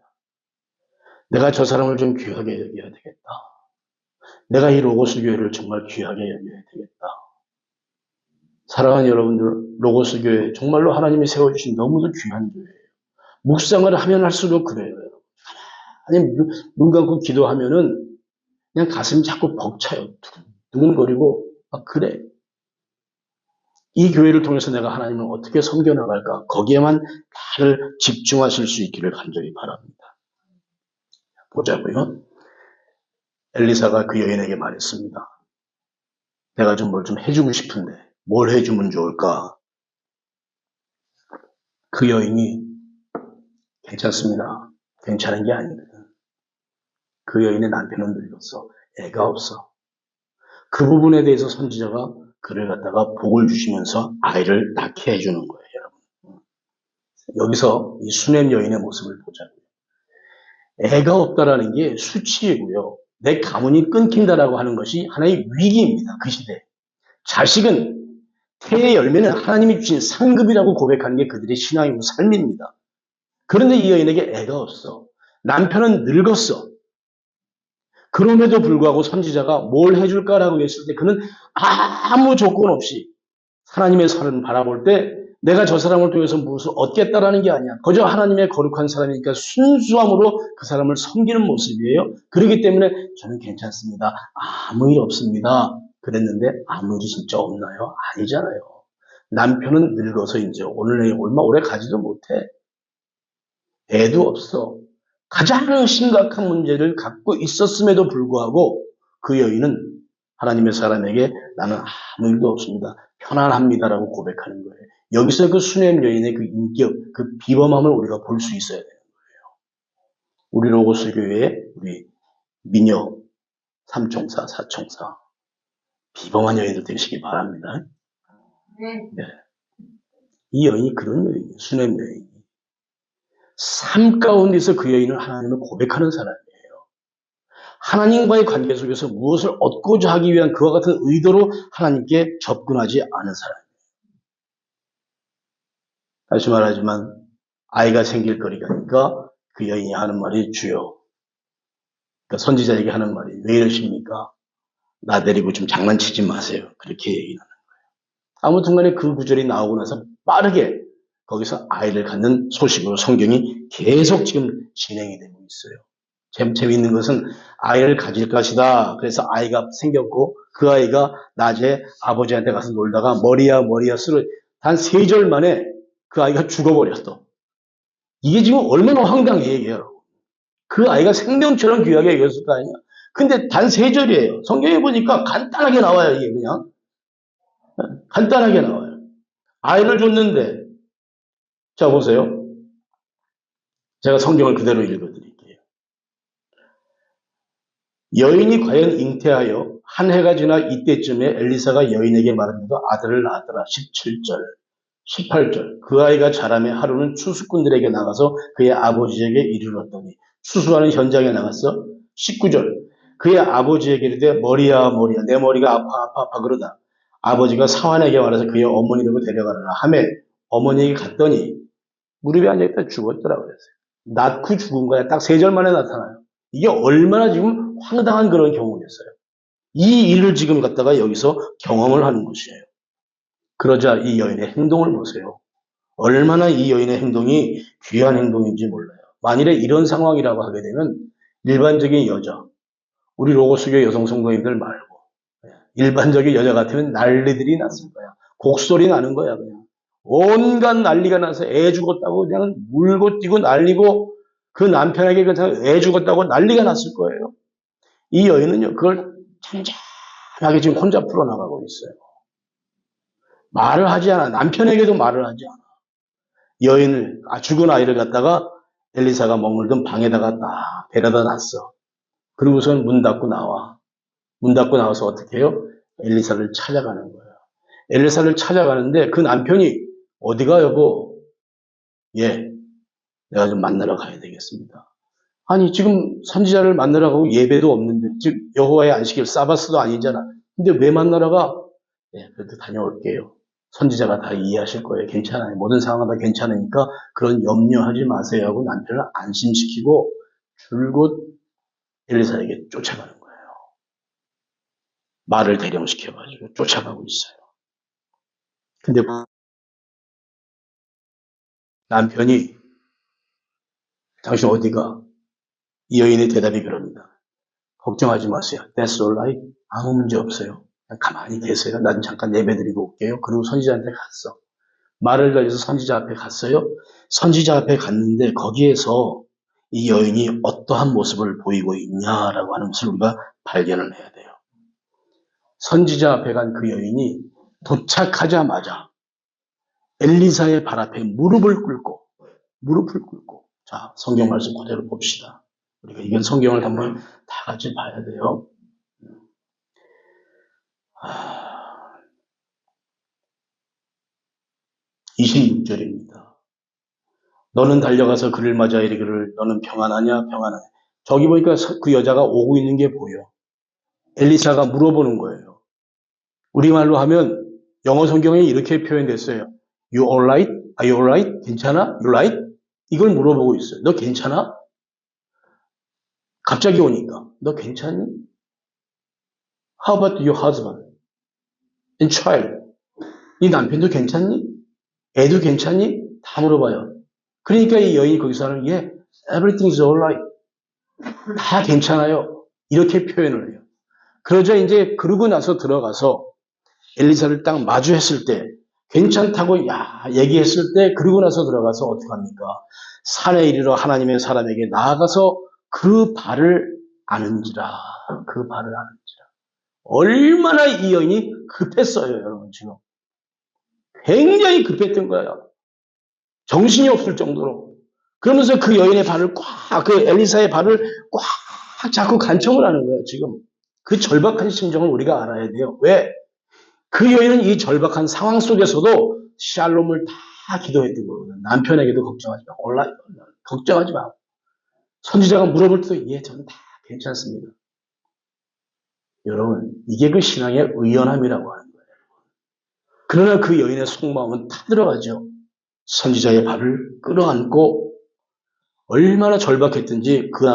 내가 저 사람을 좀 귀하게 여겨야 되겠다. 내가 이 로고스 교회를 정말 귀하게 여겨야 되겠다. 사랑하는 여러분들, 로고스 교회 정말로 하나님이 세워주신 너무도 귀한 교회예요. 묵상을 하면 할수록 그래요. 아니, 눈 감고 기도하면은 그냥 가슴이 자꾸 벅차요. 두근거리고, 그래. 이 교회를 통해서 내가 하나님을 어떻게 섬겨나갈까? 거기에만 다들 집중하실 수 있기를 간절히 바랍니다. 보자고요. 엘리사가 그 여인에게 말했습니다. 내가 좀 뭘 좀 해주고 싶은데 뭘 해주면 좋을까? 그 여인이 괜찮습니다. 괜찮은 게 아니거든. 그 여인의 남편은 늙었어. 애가 없어. 그 부분에 대해서 선지자가 그를 갖다가 복을 주시면서 아이를 낳게 해주는 거예요, 여러분. 여기서 이 수냄 여인의 모습을 보자고요. 애가 없다라는 게 수치이고요. 내 가문이 끊긴다라고 하는 것이 하나의 위기입니다. 그 시대. 자식은 태의 열매는 하나님이 주신 상급이라고 고백하는 게 그들의 신앙이고 삶입니다. 그런데 이 여인에게 애가 없어. 남편은 늙었어. 그럼에도 불구하고 선지자가 뭘 해줄까라고 했을 때 그는 아무 조건 없이 하나님의 사람을 바라볼 때 내가 저 사람을 통해서 무엇을 얻겠다라는 게 아니야. 그저 하나님의 거룩한 사람이니까 순수함으로 그 사람을 섬기는 모습이에요. 그렇기 때문에 저는 괜찮습니다. 아무 일 없습니다. 그랬는데 아무 일이 진짜 없나요? 아니잖아요. 남편은 늙어서 이제 얼마 오래 가지도 못해. 애도 없어. 가장 심각한 문제를 갖고 있었음에도 불구하고 그 여인은 하나님의 사람에게 나는 아무 일도 없습니다. 편안합니다라고 고백하는 거예요. 여기서 그 수냄 여인의 그 인격, 그 비범함을 우리가 볼 수 있어야 되는 거예요. 우리 로고스 교회의 우리 미녀 삼총사, 사총사 비범한 여인들 되시기 바랍니다. 네. 이 여인이 그런 여인이에요. 수냄 여인이. 삶 가운데서 그 여인은 하나님을 고백하는 사람이에요. 하나님과의 관계 속에서 무엇을 얻고자 하기 위한 그와 같은 의도로 하나님께 접근하지 않은 사람이에요. 다시 말하지만 아이가 생길 거리가니까 그 여인이 하는 말이 주여. 그러니까 선지자에게 하는 말이 왜 이러십니까? 나 데리고 좀 장난치지 마세요. 그렇게 얘기하는 거예요. 아무튼 간에 그 구절이 나오고 나서 빠르게 거기서 아이를 갖는 소식으로 성경이 계속 지금 진행이 되고 있어요. 재미있는 것은 아이를 가질 것이다. 그래서 아이가 생겼고 그 아이가 낮에 아버지한테 가서 놀다가 머리야 쓰러 단 3절 만에 그 아이가 죽어버렸어. 이게 지금 얼마나 황당해 얘기해요. 그 아이가 생명처럼 귀하게 여겼을 거 아니야. 근데 단 3절이에요. 성경에 보니까 간단하게 나와요. 이게 그냥. 간단하게 나와요. 아이를 줬는데 자 보세요. 제가 성경을 그대로 읽어드릴게요. 여인이 과연 잉태하여 한 해가 지나 이때쯤에 엘리사가 여인에게 말합니다. 아들을 낳았더라. 17절, 18절. 그 아이가 자라매 하루는 추수꾼들에게 나가서 그의 아버지에게 이르렀더니 추수하는 현장에 나갔어. 19절. 그의 아버지에게 이르되 머리야 내 머리가 아파 그러다. 아버지가 사환에게 말해서 그의 어머니를 데려가라 하매 어머니에게 갔더니 무릎에 앉아있다 죽었더라 그랬어요. 낳고 죽은 거야. 딱 3절 만에 나타나요. 이게 얼마나 지금 황당한 그런 경우였어요. 이 일을 지금 갖다가 여기서 경험을 하는 것이에요. 그러자 이 여인의 행동을 보세요. 얼마나 이 여인의 행동이 귀한 행동인지 몰라요. 만일에 이런 상황이라고 하게 되면 일반적인 여자, 우리 로고스교회 여성 성도님들 말고 일반적인 여자 같으면 난리들이 났을 거야. 곡소리 나는 거야 그냥. 온갖 난리가 나서 애 죽었다고 그냥 물고 뛰고 난리고 그 남편에게 그냥 애 죽었다고 난리가 났을 거예요. 이 여인은요 그걸 잔잔하게 지금 혼자 풀어나가고 있어요. 말을 하지 않아. 남편에게도 말을 하지 않아. 여인을 죽은 아이를 갖다가 엘리사가 머물던 방에다가 딱 데려다 놨어. 그리고선 문 닫고 나와. 문 닫고 나와서 어떻게 해요? 엘리사를 찾아가는 거예요. 엘리사를 찾아가는데 그 남편이 어디가 여보? 예, 내가 좀 만나러 가야 되겠습니다. 아니 지금 선지자를 만나러 가고 예배도 없는데 즉 여호와의 안식일 사바스도 아니잖아. 근데 왜 만나러 가? 네, 그래도 다녀올게요. 선지자가 다 이해하실 거예요. 괜찮아요. 모든 상황은 다 괜찮으니까 그런 염려하지 마세요 하고 남편을 안심시키고 줄곧 엘리사에게 쫓아가는 거예요. 말을 대령시켜가지고 쫓아가고 있어요. 근데 남편이 당신 어디가? 이 여인의 대답이 그럽니다. 걱정하지 마세요. That's all right. 아무 문제 없어요. 그냥 가만히 계세요. 난 잠깐 예배드리고 올게요. 그리고 선지자한테 갔어. 말을 가져서 선지자 앞에 갔어요. 선지자 앞에 갔는데 거기에서 이 여인이 어떠한 모습을 보이고 있냐라고 하는 것을 우리가 발견을 해야 돼요. 선지자 앞에 간 그 여인이 도착하자마자 엘리사의 발 앞에 무릎을 꿇고 자, 성경 말씀 그대로 봅시다. 우리가 이건 성경을 한번 다 같이 봐야 돼요. 26절입니다. 너는 달려가서 그를 맞아 이르기를 너는 평안하냐 평안하냐. 저기 보니까 그 여자가 오고 있는 게 보여. 엘리사가 물어보는 거예요. 우리말로 하면 영어 성경에 이렇게 표현됐어요. You alright? Are you alright? 괜찮아? You right? 이걸 물어보고 있어요. 너 괜찮아? 갑자기 오니까 너 괜찮니? How about your husband and child? 네 남편도 괜찮니? 애도 괜찮니? 다 물어봐요. 그러니까 이 여인이 거기서는 everything is alright. 다 괜찮아요. 이렇게 표현을 해요. 그러자 이제 그러고 나서 들어가서 엘리사를 딱 마주했을 때 괜찮다고 얘기했을 때 그러고 나서 들어가서 어떻게 합니까? 산에 이르러 하나님의 사람에게 나아가서 그 발을 아는지라. 그 발을 아는지라. 얼마나 이 여인이 급했어요, 여러분 지금. 굉장히 급했던 거예요. 정신이 없을 정도로. 그러면서 그 여인의 발을 그 엘리사의 발을 꽉 잡고 간청을 하는 거예요, 지금. 그 절박한 심정을 우리가 알아야 돼요. 왜? 그 여인은 이 절박한 상황 속에서도 샬롬을 다 기도했던 거거든요. 남편에게도 걱정하지 마. 걱정하지 마. 선지자가 물어볼 때도 저는 다 괜찮습니다. 여러분, 이게 그 신앙의 의연함이라고 하는 거예요. 그러나 그 여인의 속마음은 타들어가죠. 선지자의 발을 끌어안고 얼마나 절박했든지 그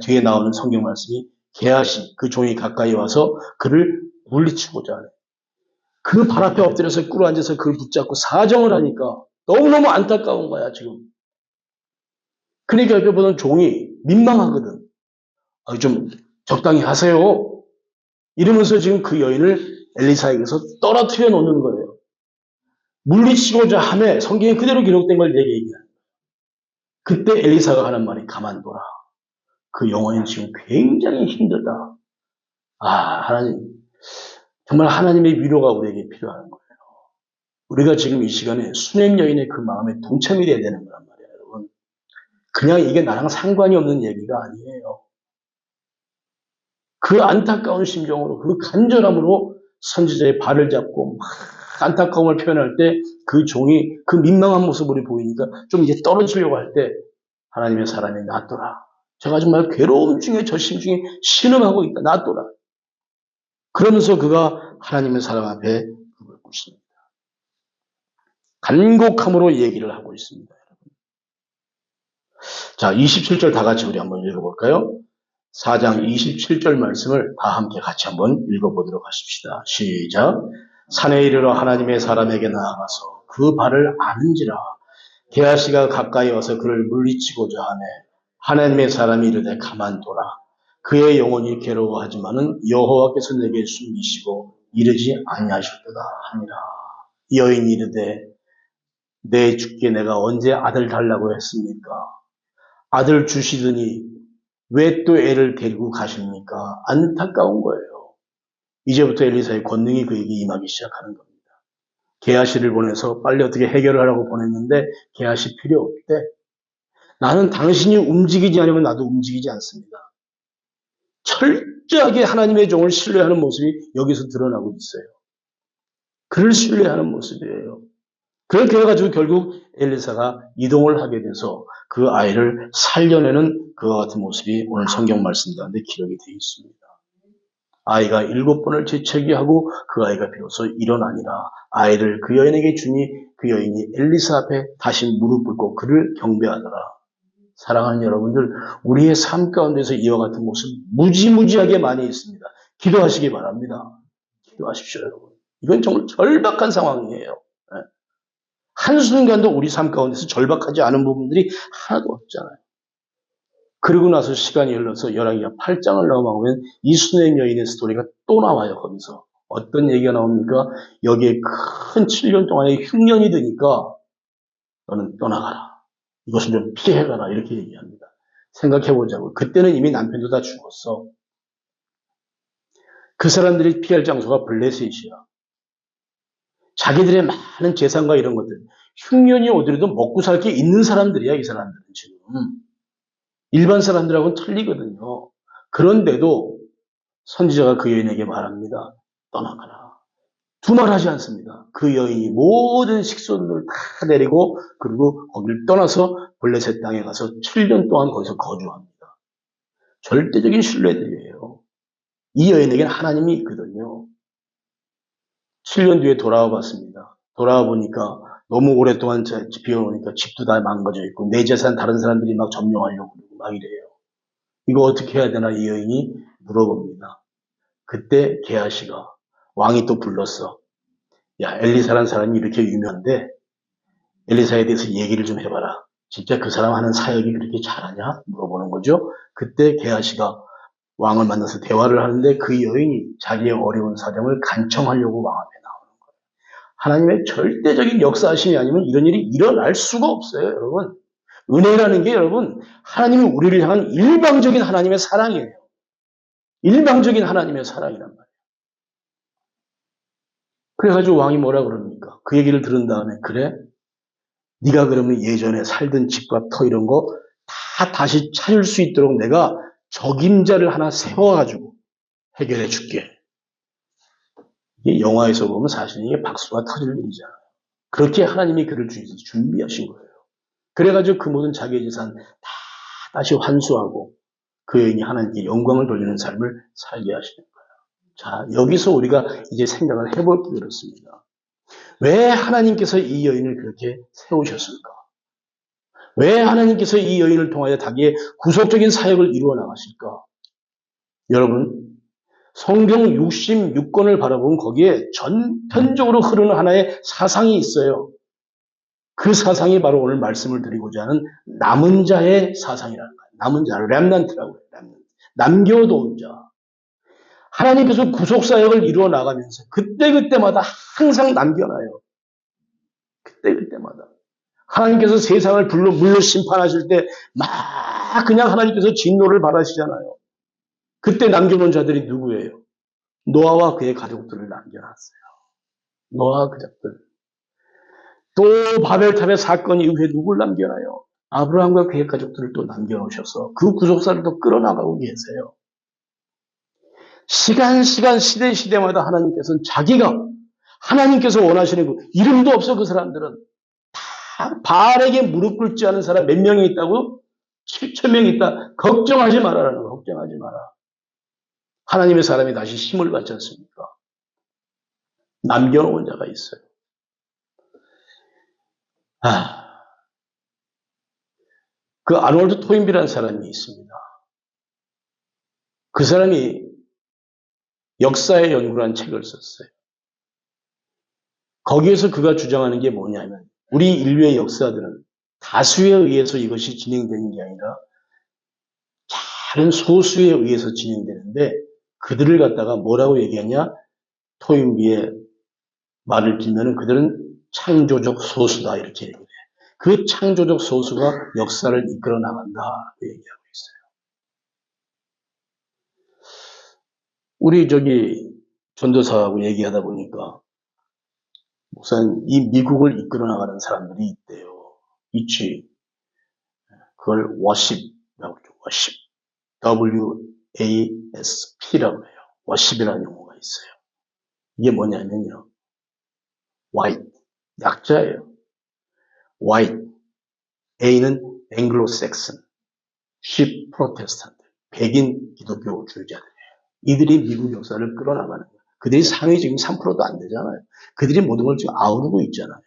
뒤에 나오는 성경 말씀이 게하시 그 종이 가까이 와서 그를 물리치고자 하네. 그 발 앞에 엎드려서 꿇어앉아서 그를 붙잡고 사정을 하니까 너무너무 안타까운 거야 지금. 그러니까 옆에 보던 종이 민망하거든. 좀 적당히 하세요. 이러면서 지금 그 여인을 엘리사에게서 떨어뜨려 놓는 거예요. 물리치고자 하며 성경에 그대로 기록된 걸 내게 얘기해요. 그때 엘리사가 하는 말이 가만둬라. 그 영혼이 지금 굉장히 힘들다. 하나님, 정말 하나님의 위로가 우리에게 필요한 거예요. 우리가 지금 이 시간에 수냄 여인의 그 마음에 동참이 돼야 되는 거란 말이에요, 여러분. 그냥 이게 나랑 상관이 없는 얘기가 아니에요. 그 안타까운 심정으로, 그 간절함으로 선지자의 발을 잡고 막 안타까움을 표현할 때 그 종이 그 민망한 모습으로 보이니까 좀 이제 떨어지려고 할 때 하나님의 사람이 놔둬라. 제가 정말 괴로움 중에 절심 중에 신음하고 있다. 놔둬라. 그러면서 그가 하나님의 사람 앞에 무릎을 꿇습니다. 간곡함으로 얘기를 하고 있습니다. 자, 27절 다 같이 우리 한번 읽어볼까요? 4장 27절 말씀을 다 함께 같이 한번 읽어보도록 하십시다. 시작. 산에 이르러 하나님의 사람에게 나아가서 그 발을 아는지라. 게하시가 가까이 와서 그를 물리치고자 하네. 하나님의 사람이 이르되 가만둬라. 그의 영혼이 괴로워하지만은 여호와께서 내게 숨기시고 이르지 아니하셨도다 하니라. 여인이 이르되 내 주께 내가 언제 아들 달라고 했습니까? 아들 주시더니 왜 또 애를 데리고 가십니까? 안타까운 거예요. 이제부터 엘리사의 권능이 그에게 임하기 시작하는 겁니다. 게하시를 보내서 빨리 어떻게 해결을 하라고 보냈는데 게하시 필요 없대. 나는 당신이 움직이지 않으면 나도 움직이지 않습니다. 철저하게 하나님의 종을 신뢰하는 모습이 여기서 드러나고 있어요. 그를 신뢰하는 모습이에요. 그렇게 해가지고 결국 엘리사가 이동을 하게 돼서 그 아이를 살려내는 그와 같은 모습이 오늘 성경 말씀 가운데 기록이 되어 있습니다. 아이가 7번을 재채기 하고 그 아이가 비로소 일어나니라. 아이를 그 여인에게 주니 그 여인이 엘리사 앞에 다시 무릎 꿇고 그를 경배하더라. 사랑하는 여러분들, 우리의 삶 가운데서 이와 같은 모습 무지무지하게 많이 있습니다. 기도하시기 바랍니다. 기도하십시오, 여러분. 이건 정말 절박한 상황이에요. 한순간도 우리 삶 가운데서 절박하지 않은 부분들이 하나도 없잖아요. 그러고 나서 시간이 흘러서 열왕기하 8장을 넘어가면 이순행 여인의 스토리가 또 나와요. 거기서 어떤 얘기가 나옵니까? 여기에 큰 7년 동안의 흉년이 드니까 너는 떠나가라. 이것을 좀 피해가라. 이렇게 얘기합니다. 생각해보자고. 그때는 이미 남편도 다 죽었어. 그 사람들이 피할 장소가 블레셋이야. 자기들의 많은 재산과 이런 것들. 흉년이 오더라도 먹고 살 게 있는 사람들이야. 이 사람들은 지금. 일반 사람들하고는 틀리거든요. 그런데도 선지자가 그 여인에게 말합니다. 떠나가라. 두말하지 않습니다. 그 여인이 모든 식소들을 다 내리고 그리고 거기를 떠나서 블레셋 땅에 가서 7년 동안 거기서 거주합니다. 절대적인 신뢰들이에요. 이 여인에게는 하나님이 있거든요. 7년 뒤에 돌아와 봤습니다. 돌아와 보니까 너무 오랫동안 비워놓으니까 집도 다 망가져 있고 내 재산 다른 사람들이 막 점령하려고 그러고 막 이래요. 이거 어떻게 해야 되나 이 여인이 물어봅니다. 그때 게하시가 왕이 또 불렀어. 야, 엘리사라는 사람이 이렇게 유명한데 엘리사에 대해서 얘기를 좀 해봐라. 진짜 그 사람 하는 사역이 그렇게 잘하냐? 물어보는 거죠. 그때 게하시가 왕을 만나서 대화를 하는데 그 여인이 자기의 어려운 사정을 간청하려고 왕 앞에 나오는 거예요. 하나님의 절대적인 역사하심이 아니면 이런 일이 일어날 수가 없어요, 여러분. 은혜라는 게 여러분, 하나님이 우리를 향한 일방적인 하나님의 사랑이에요. 일방적인 하나님의 사랑이란 말이에요. 그래가지고 왕이 뭐라 그럽니까? 그 얘기를 들은 다음에 그래? 네가 그러면 예전에 살던 집과 터 이런 거 다 다시 찾을 수 있도록 내가 적임자를 하나 세워가지고 해결해 줄게. 이게 영화에서 보면 사실 이게 박수가 터질 일이잖아요. 그렇게 하나님이 그를 준비하신 거예요. 그래가지고 그 모든 자기의 재산 다 다시 환수하고 그 여인이 하나님께 영광을 돌리는 삶을 살게 하시는 거예요. 자, 여기서 우리가 이제 생각을 해볼 게 그렇습니다. 왜 하나님께서 이 여인을 그렇게 세우셨을까? 왜 하나님께서 이 여인을 통하여 자기의 구속적인 사역을 이루어 나가실까? 여러분, 성경 66권을 바라보면 거기에 전편적으로 흐르는 하나의 사상이 있어요. 그 사상이 바로 오늘 말씀을 드리고자 하는 남은 자의 사상이라는 거예요. 남은 자, 렘넌트라고 해요. 렘넌트. 남겨놓은 자. 하나님께서 구속사역을 이루어 나가면서 그때그때마다 항상 남겨놔요. 그때그때마다. 하나님께서 세상을 물로 심판하실 때 막 그냥 하나님께서 진노를 바라시잖아요. 그때 남겨놓은 자들이 누구예요? 노아와 그의 가족들을 남겨놨어요. 노아와 그 자들. 또 바벨탑의 사건 이후에 누굴 남겨놔요? 아브라함과 그의 가족들을 또 남겨놓으셔서 그 구속사를 또 끌어나가고 계세요. 시간, 시대마다 하나님께서는 하나님께서 원하시는 그 이름도 없어 그 사람들은 다 바알에게 무릎 꿇지 않은 사람 몇 명이 있다고? 7,000명이 있다. 걱정하지 말아라는 거. 걱정하지 마라. 하나님의 사람이 다시 힘을 받지 않습니까? 남겨놓은 자가 있어요. 그 아놀드 토인비라는 사람이 있습니다. 그 사람이 역사의 연구라는 책을 썼어요. 거기에서 그가 주장하는 게 뭐냐면 우리 인류의 역사들은 다수에 의해서 이것이 진행되는 게 아니라 작은 소수에 의해서 진행되는데 그들을 갖다가 뭐라고 얘기하냐? 토인비의 말을 빌면은 그들은 창조적 소수다 이렇게 얘기해요. 그 창조적 소수가 역사를 이끌어 나간다 얘기하고 있어요. 우리 전도사하고 얘기하다 보니까 목사님 이 미국을 이끌어 나가는 사람들이 있대요. 있지. 그걸 워십이라고 그러죠. 워십. WASP라고 해요. 워십이라는 용어가 있어요. 이게 뭐냐면요. white. 약자예요. white, A는 앵글로색슨, C 프로테스탄트, 백인 기독교주의자들이에요. 이들이 미국 역사를 끌어나가는 거예요. 그들이 상위 지금 3%도 안 되잖아요. 그들이 모든 걸 지금 아우르고 있잖아요.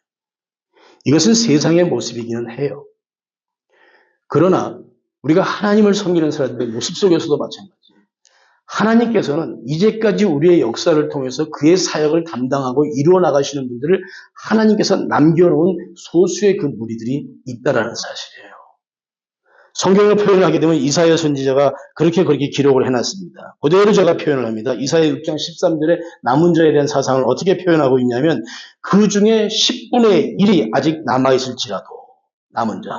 이것은 세상의 모습이기는 해요. 그러나 우리가 하나님을 섬기는 사람들의 모습 속에서도 마찬가지예요. 하나님께서는 이제까지 우리의 역사를 통해서 그의 사역을 담당하고 이루어 나가시는 분들을 하나님께서 남겨놓은 소수의 그 무리들이 있다라는 사실이에요. 성경을 표현하게 되면 이사야 선지자가 그렇게 기록을 해놨습니다. 그대로 제가 표현을 합니다. 이사야 6장 13절에 남은 자에 대한 사상을 어떻게 표현하고 있냐면 그 중에 10분의 1이 아직 남아있을지라도 남은 자.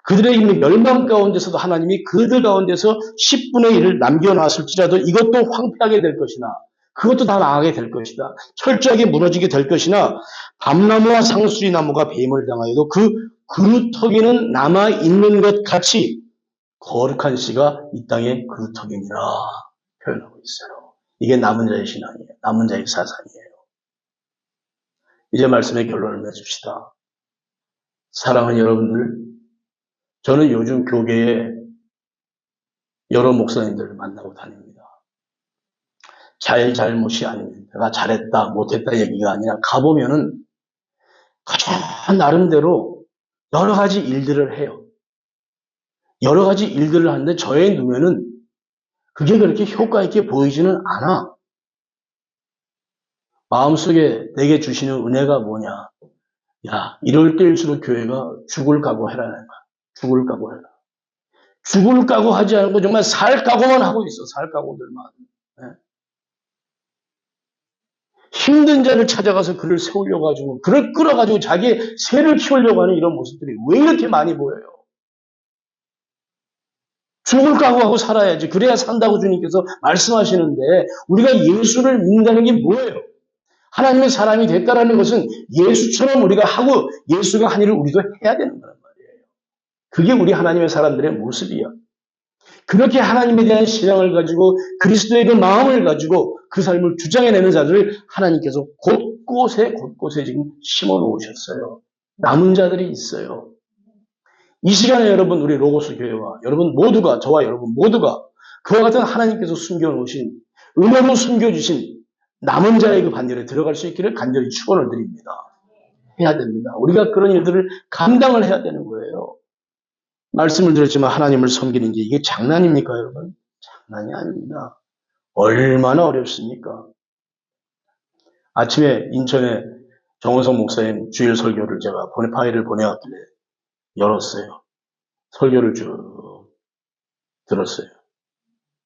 그들의 이미 멸망 가운데서도 하나님이 그들 가운데서 10분의 1을 남겨놨을지라도 이것도 황폐하게 될 것이나 그것도 다 망하게 될 것이다. 철저하게 무너지게 될 것이나 밤나무와 상수리 나무가 뱀을 당하여도 그 그루터기는 남아있는 것 같이 거룩한 씨가 이 땅에 그루터기니라 표현하고 있어요. 이게 남은 자의 신앙이에요. 남은 자의 사상이에요. 이제 말씀의 결론을 맺읍시다. 사랑하는 여러분들, 저는 요즘 교계에 여러 목사님들을 만나고 다닙니다. 잘못이 아닙니다. 내가 잘했다, 못했다 얘기가 아니라 가보면은 가장 나름대로 여러 가지 일들을 해요. 여러 가지 일들을 하는데 저의 눈에는 그게 그렇게 효과 있게 보이지는 않아. 마음속에 내게 주시는 은혜가 뭐냐. 야, 이럴 때일수록 교회가 죽을 각오해라. 죽을 각오해라. 죽을 각오하지 않고 정말 살 각오만 하고 있어. 살 각오들만. 네. 힘든 자를 찾아가서 그를 세우려고 가지고 그를 끌어가지고 자기의 새를 키우려고 하는 이런 모습들이 왜 이렇게 많이 보여요? 죽을 각오하고 살아야지. 그래야 산다고 주님께서 말씀하시는데 우리가 예수를 믿는다는 게 뭐예요? 하나님의 사람이 됐다라는 것은 예수처럼 우리가 하고 예수가 한 일을 우리도 해야 되는 거란 말이에요. 그게 우리 하나님의 사람들의 모습이야. 그렇게 하나님에 대한 신앙을 가지고 그리스도의 그 마음을 가지고 그 삶을 주장해내는 자들을 하나님께서 곳곳에 지금 심어 놓으셨어요. 남은 자들이 있어요. 이 시간에 여러분 우리 로고스 교회와 여러분 모두가 저와 여러분 모두가 그와 같은 하나님께서 숨겨놓으신 은혜로 숨겨주신 남은 자의 그 반열에 들어갈 수 있기를 간절히 축원을 드립니다. 해야 됩니다. 우리가 그런 일들을 감당을 해야 되는 거예요. 말씀을 드렸지만 하나님을 섬기는 게 이게 장난입니까 여러분? 장난이 아닙니다. 얼마나 어렵습니까? 아침에 인천에 정원성 목사님 주일 설교를 제가 파일을 보내왔길래 열었어요. 설교를 쭉 들었어요.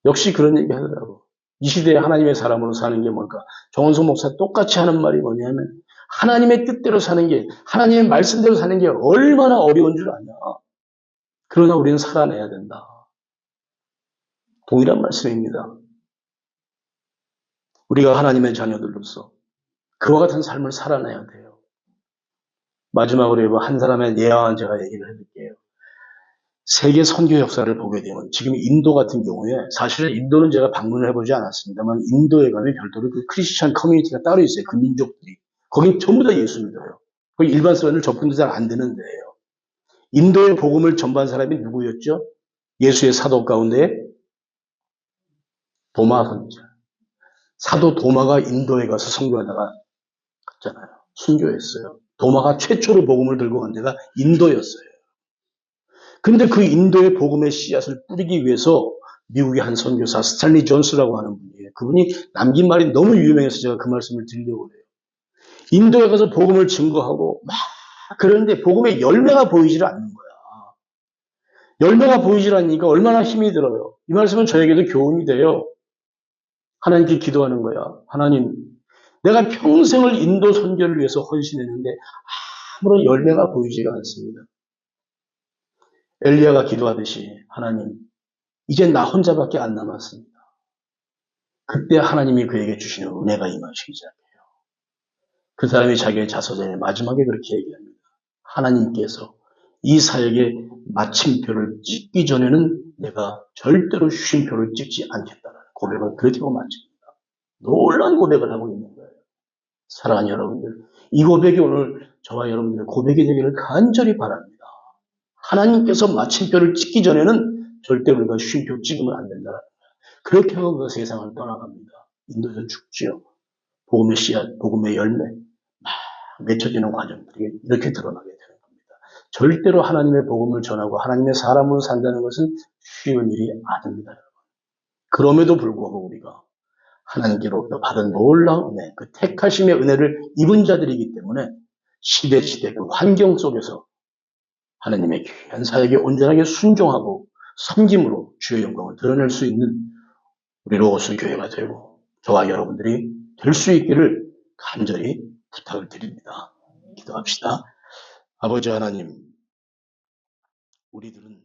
역시 그런 얘기 하더라고. 이 시대에 하나님의 사람으로 사는 게 뭘까? 정원성 목사 똑같이 하는 말이 뭐냐면 하나님의 뜻대로 사는 게 하나님의 말씀대로 사는 게 얼마나 어려운 줄 아냐. 그러나 우리는 살아내야 된다. 동일한 말씀입니다. 우리가 하나님의 자녀들로서 그와 같은 삶을 살아내야 돼요. 마지막으로 한 사람의 예언 제가 얘기를 해볼게요. 세계 선교 역사를 보게 되면 지금 인도 같은 경우에 사실은 인도는 제가 방문을 해보지 않았습니다만 인도에 가면 별도로 그 크리스천 커뮤니티가 따로 있어요. 그 민족들이. 거긴 전부 다 예수 믿어요. 거기 일반 사람들 접근도 잘 안 되는 데예요. 인도의 복음을 전반 사람이 누구였죠? 예수의 사도 가운데 도마 선지자. 사도 도마가 인도에 가서 선교하다가 갔잖아요. 순교했어요. 도마가 최초로 복음을 들고 간 데가 인도였어요. 근데 그 인도의 복음의 씨앗을 뿌리기 위해서 미국의 한 선교사 스탠리 존스라고 하는 분이에요. 그분이 남긴 말이 너무 유명해서 제가 그 말씀을 드리려고 해요. 인도에 가서 복음을 증거하고 막 그러는데 복음의 열매가 보이질 않는 거야. 열매가 보이질 않으니까 얼마나 힘이 들어요. 이 말씀은 저에게도 교훈이 돼요. 하나님께 기도하는 거야. 하나님, 내가 평생을 인도 선교를 위해서 헌신했는데 아무런 열매가 보이지가 않습니다. 엘리야가 기도하듯이 하나님, 이제 나 혼자밖에 안 남았습니다. 그때 하나님이 그에게 주시는 은혜가 임하시기 시작해요. 그 사람이 자기의 자서전에 마지막에 그렇게 얘기합니다. 하나님께서 이 사역의 마침표를 찍기 전에는 내가 절대로 쉼표를 찍지 않겠다는 고백을 그렇게 하고 마칩니다. 놀라운 고백을 하고 있는 거예요. 사랑하는 여러분들, 이 고백이 오늘 저와 여러분들의 고백이 되기를 간절히 바랍니다. 하나님께서 마침표를 찍기 전에는 절대 우리가 쉼표 찍으면 안 된다. 그렇게 하고 그 세상을 떠나갑니다. 인도에서 죽지요. 복음의 씨앗, 복음의 열매, 막 맺혀지는 과정들이 이렇게 드러나게 되는 겁니다. 절대로 하나님의 복음을 전하고 하나님의 사람으로 산다는 것은 쉬운 일이 아닙니다. 그럼에도 불구하고 우리가 하나님께로부터 받은 놀라운 은혜, 그 택하심의 은혜를 입은 자들이기 때문에 시대 그 환경 속에서 하나님의 귀한 사역에 온전하게 순종하고 섬김으로 주의 영광을 드러낼 수 있는 우리 로고스 교회가 되고 저와 여러분들이 될 수 있기를 간절히 부탁을 드립니다. 기도합시다. 아버지 하나님, 우리들은